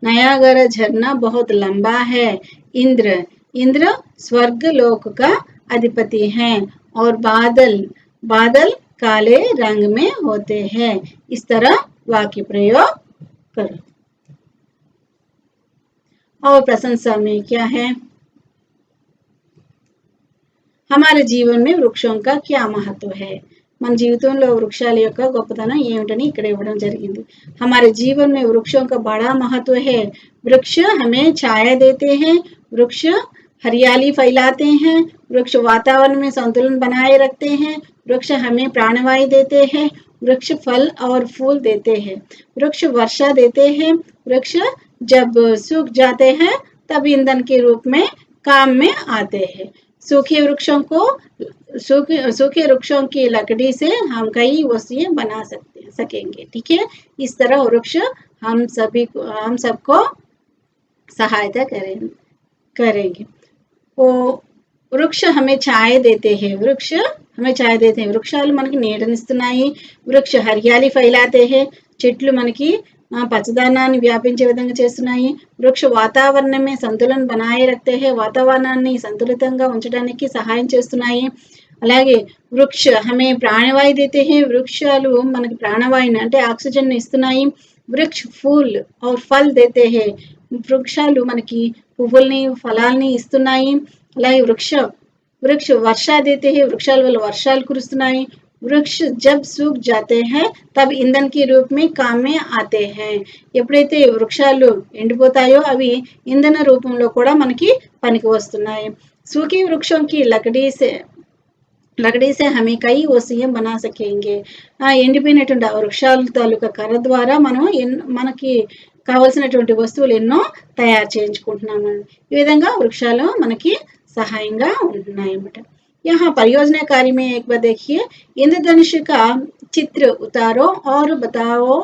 नयागरा झरना बहुत लंबा है। इंद्र, इंद्र स्वर्ग लोक का अधिपति है। और बादल, बादल काले रंग में होते हैं। इस तरह वाक्य प्रयोग करो। और प्रशंसा में क्या है? हमारे जीवन में वृक्षों का क्या महत्व है? మన జీవితంలో వృక్షాల యొక్క గొప్పతనం ఏమిటని ఇక్కడ ఇవ్వడం జరిగింది. हमारे जीवन में वृक्षों का बड़ा महत्व है. वृक्ष हमें छाया देते हैं. वृक्ष हरियाली फैलाते हैं. वृक्ष वातावरण में संतुलन बनाए रखते हैं. वृक्ष हमें प्राणवायु देते हैं. वृक्ष फल और फूल देते हैं. वृक्ष वर्षा देते हैं. वृक्ष जब सूख जाते हैं तब ईंधन के रूप में काम में आते हैं. सूखे वृक्षों को, सूखे वृक्षों की लकड़ी से हम कई वस्तुएं बना सकेंगे. ठीक है, इस तरह वृक्ष हम सबको सहायता करेंगे. वो वृक्ष हमें छाया देते हैं. वृक्ष हमें छाया देते हैं. వృక్షాలు మనకి నీడనిస్తున్నాయి. వృక్ష హరియాలి ఫైలాతే हैं. చెట్లు మనకి పచ్చదనాన్ని వ్యాపించే విధంగా చేస్తున్నాయి. వృక్ష వాతావరణమే సంతులన बनाए रखते हैं. వాతావరణాన్ని సంతులితంగా ఉంచడానికి సహాయం చేస్తున్నాయి. అలాగే వృక్ష హమే ప్రాణవాయు देते हैं. వృక్షాలు మనకి ప్రాణవాయుని అంటే ఆక్సిజన్ ఇస్తున్నాయి. వృక్ష ఫూల్ और फल देते हैं. వృక్షాలు మనకి పువ్వుల్ని, ఫలాల్ని ఇస్తున్నాయి. అలాగే వృక్ష వర్షా देते हैं. వృక్షాల వల్ల వర్షాలు కురుస్తున్నాయి. वृक्ष जब सूख जाते हैं तब ईंधन के रूप में काम में आते हैं. ఎప్పుడైతే వృక్షాలు ఎండిపోతాయో అవి ఇంధన రూపంలో కూడా మనకి పనికి వస్తున్నాయి. सूखे वृक्षों की लकड़ी से हमें कई वस्तुएं बना सकेंगे. ఎండిపోయినటువంటి వృక్షాల తాలూకా కర్ర ద్వారా మనం మనకి కావాల్సినటువంటి వస్తువులు ఎన్నో తయారు చేయించుకుంటున్నాము. ఈ విధంగా వృక్షాలు మనకి సహాయంగా ఉంటున్నాయి అన్నమాట. यहाँ परियोजना कार्य में एक बार देखिए, इंद्रधनुष का चित्र उतारो और बताओ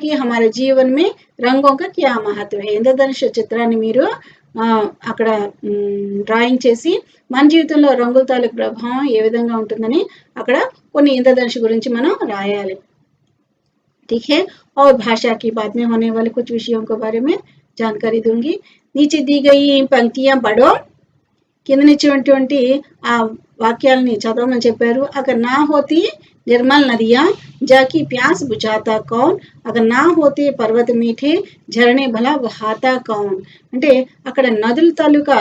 कि हमारे जीवन में रंगों का क्या महत्व है. इंद्रधनुष చిత్రాన్ని మీరు అక్కడ డ్రాయింగ్ చేసి మన జీవితంలో రంగుల తాలూకు ప్రభావం ఏ విధంగా ఉంటుందని అక్కడ కొన్ని ఇంద్రధనుష్ గురించి మనం రాయాలి. ठीक है, और भाषा की बात में होने वाले कुछ विषयों के बारे में जानकारी दूंगी. नीचे दी गई पंक्तियां पढ़ो. కిందనిచ్చినటువంటి ఆ వాక్యాలని చదవమని చెప్పారు. అగర్ నా హోతి నిర్మల్ నదియా జాకి ప్యాస్ బుజాతా కౌన్, అగర్ నా హోతే పర్వత మీఠే ఝరణే భలా బహాతా కౌన్. అంటే అక్కడ నదుల తాలూకా,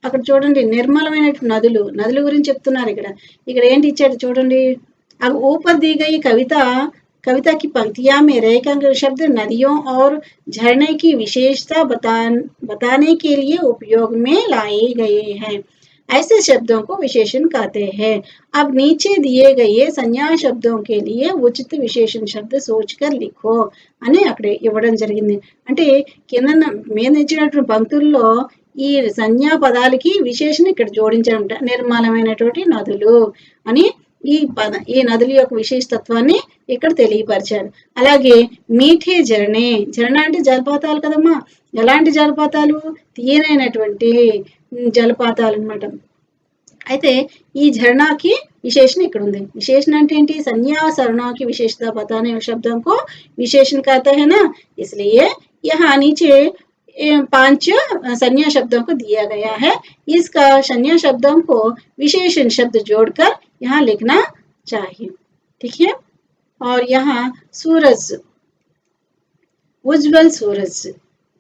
అక్కడ చూడండి నిర్మలమైన నదుల గురించి చెప్తున్నారు. ఇక్కడ ఏంటి ఇచ్చాడు చూడండి. ऊपर दी गई कविता की पंक्तियां में रेखांकित शब्द नदियों और झरने की विशेषता बताने के लिए उपयोग में लाए गए हैं. ऐसे शब्दों को विशेषण कहते हैं. अब नीचे दिए गए संज्ञा शब्दों के लिए उचित विशेषण शब्द सोचकर लिखो అని అక్కడ ఇవ్వడం జరిగింది. అంటే కింద మీద ఇచ్చినటువంటి పంక్తుల్లో ఈ సంజ్ఞా పదాలకి విశేషణ ఇక్కడ జోడించడం. నిర్మలమైనటువంటి నదులు అని ఈ నదుల యొక్క విశేషతత్వాన్ని ఇక్కడ తెలియపరిచారు. అలాగే మీఠే ఝరణే, అంటే జలపాతాలు కదమ్మా. ఎలాంటి జలపాతాలు? తీయనైనటువంటి జలపాతాలు అన్నమాట. అయితే ఈ झरनाకి विशेषण ఇక్కడ ఉంది. विशेषण అంటే ఏంటి? संज्ञा सरना की विशेषता बताने वाले शब्दों को विशेषण कहते हैं ना. इसलिए यहाँ नीचे 5 संज्ञा शब्दों को दिया गया है. इसका संज्ञा शब्दों को विशेषण शब्द जोड़कर यहाँ लिखना चाहिए. ठीक है, और यहाँ सूरज, उज्जवल सूरज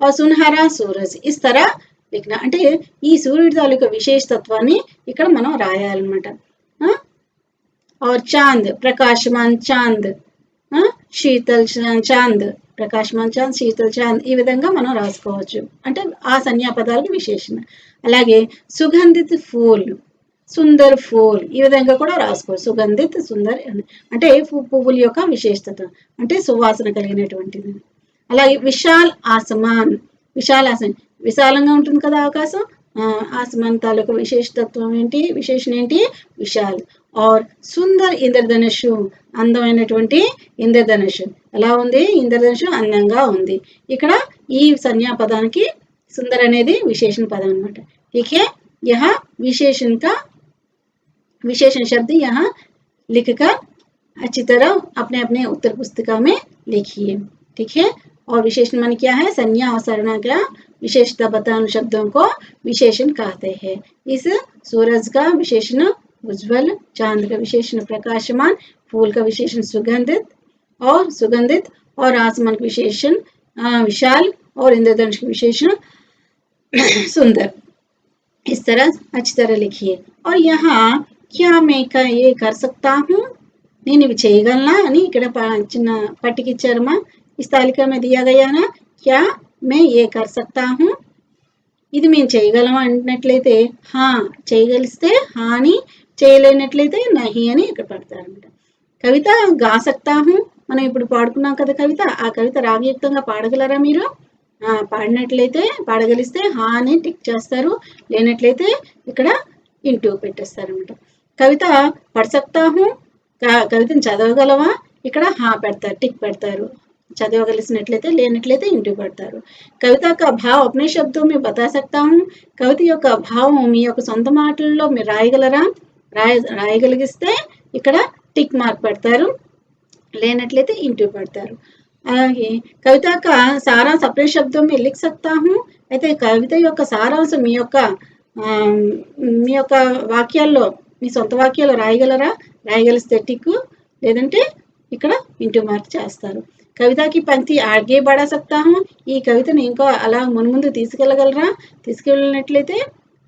और सुनहरा सूरज इस तरह लिखना. అంటే ఈ సూర్యుడి తాలూకా విశేషతత్వాన్ని ఇక్కడ మనం రాయాలన్నమాట. और चांद, प्रकाशमान चांद, శీతల్ చాంద్, ప్రకాశమాన్ చాంద్, శీతల్ చాంద్, ఈ విధంగా మనం రాసుకోవచ్చు. అంటే ఆ సంజ్ఞాపదాలకు విశేషణ. అలాగే సుగంధిత్ ఫూల్, సుందర్ ఫూల్, ఈ విధంగా కూడా రాసుకోవచ్చు. సుగంధిత్, సుందర్ అంటే పువ్వుల యొక్క విశేషత, అంటే సువాసన కలిగినటువంటిది. అలాగే విశాల్ ఆసమాన్, విశాల్ ఆసమాన్, విశాలంగా ఉంటుంది కదా ఆకాశం. ఆసమాన్ తాలూకు విశేషతత్వం ఏంటి, విశేషణ ఏంటి, విశాల్. ఆర్ సుందర్ ఇంద్రధనుషు, అందమైనటువంటి ఇంద్రధనుషు. ఎలా ఉంది ఇంద్రధనుషు, అందంగా ఉంది. ఇక్కడ ఈ సంజ్ఞాపదానికి సుందర్ అనేది విశేషణ పదం అనమాట. ठीक है, यह विशेषण का विशेषण शब्द यहाँ लिखकर अच्छी तरह अपने अपने उत्तर पुस्तिका में लिखिए. ठीक है, और विशेषण मान क्या है, संज्ञा और सर्वनाम का विशेषता बताने शब्दों को विशेषण कहते हैं. इस सूरज का विशेषण उज्ज्वल, चांद का विशेषण प्रकाशमान, फूल का विशेषण सुगंधित और आसमान का विशेषण विशाल और इंद्रधनुष का विशेषण सुंदर. इस तरह अच्छी तरह लिखिए. और यहाँ क्या मैं ये कर सकता हूँ, నేను ఇవి చేయగలనా అని ఇక్కడ చిన్న పట్టికి ఇచ్చారమ్మా. इस तालिका में दिया गया ना, क्या मैं ये कर सकता हूँ, ఇది మేము చేయగలమా అన్నట్లయితే హా, చేయగలిస్తే హా అని, చేయలేనట్లయితే నహి అని ఇక్కడ పడతారనమాట. కవిత గా సక్తా హూ, మనం ఇప్పుడు పాడుకున్నాం కదా కవిత, ఆ కవిత రాగయుక్తంగా పాడగలరా మీరు? పాడినట్లయితే, పాడగలిస్తే హా అని టిక్ చేస్తారు, లేనట్లయితే ఇక్కడ ఇంటూ పెట్టేస్తారనమాట. కవిత పढ़ सकता हूँ, కవితను చదవగలవా, ఇక్కడ హా పెడతారు, టిక్ పెడతారు. చదవగలిసినట్లయితే, లేనట్లయితే ఇంటూ పెడతారు. కవిత का भाव अपने शब्दों में बता सकता हूँ, కవిత యొక్క భావం మీ యొక్క సొంత మాటల్లో మీరు రాయగలరా, రాయగలిగిస్తే ఇక్కడ టిక్ మార్క్ పెడతారు, లేనట్లయితే ఇంటూ పెడతారు. అలాగే కవిత का सारांश अपने शब्दों में लिख सकता हूँ, అయితే కవిత యొక్క సారాంశం మీ యొక్క వాక్యాల్లో, మీ సొంత వాక్యాల్లో రాయగలరా, రాయగలిస్తే టిక్, లేదంటే ఇక్కడ ఇంటూ మార్క్ చేస్తారు. కవితకి పంక్తి ఆగే బడా సక్తా హూ, ఈ కవితను ఇంకా అలా మున్ముందు తీసుకెళ్ళగలరా, తీసుకెళ్ళినట్లయితే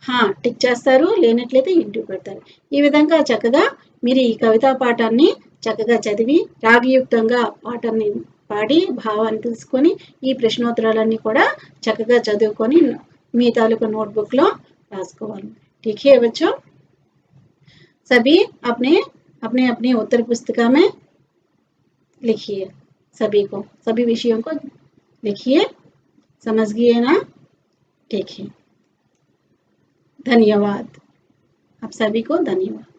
హా టిక్ చేస్తారు, లేనట్లయితే ఇంటూ పెడతారు. ఈ విధంగా చక్కగా మీరు ఈ కవితా పాఠాన్ని చక్కగా చదివి రాగయుక్తంగా పాఠాన్ని పాడి భావాన్ని తెలుసుకొని ఈ ప్రశ్నోత్తరాలన్నీ కూడా చక్కగా చదువుకొని మీ తాలూకు నోట్బుక్లో రాసుకోవాలి. ठीक है बच्चों, सभी अपने अपने अपने उत्तर पुस्तिका में लिखिए. सभी को, सभी विषयों को लिखिए. समझ गए ना? ठीक है, धन्यवाद. आप सभी को धन्यवाद.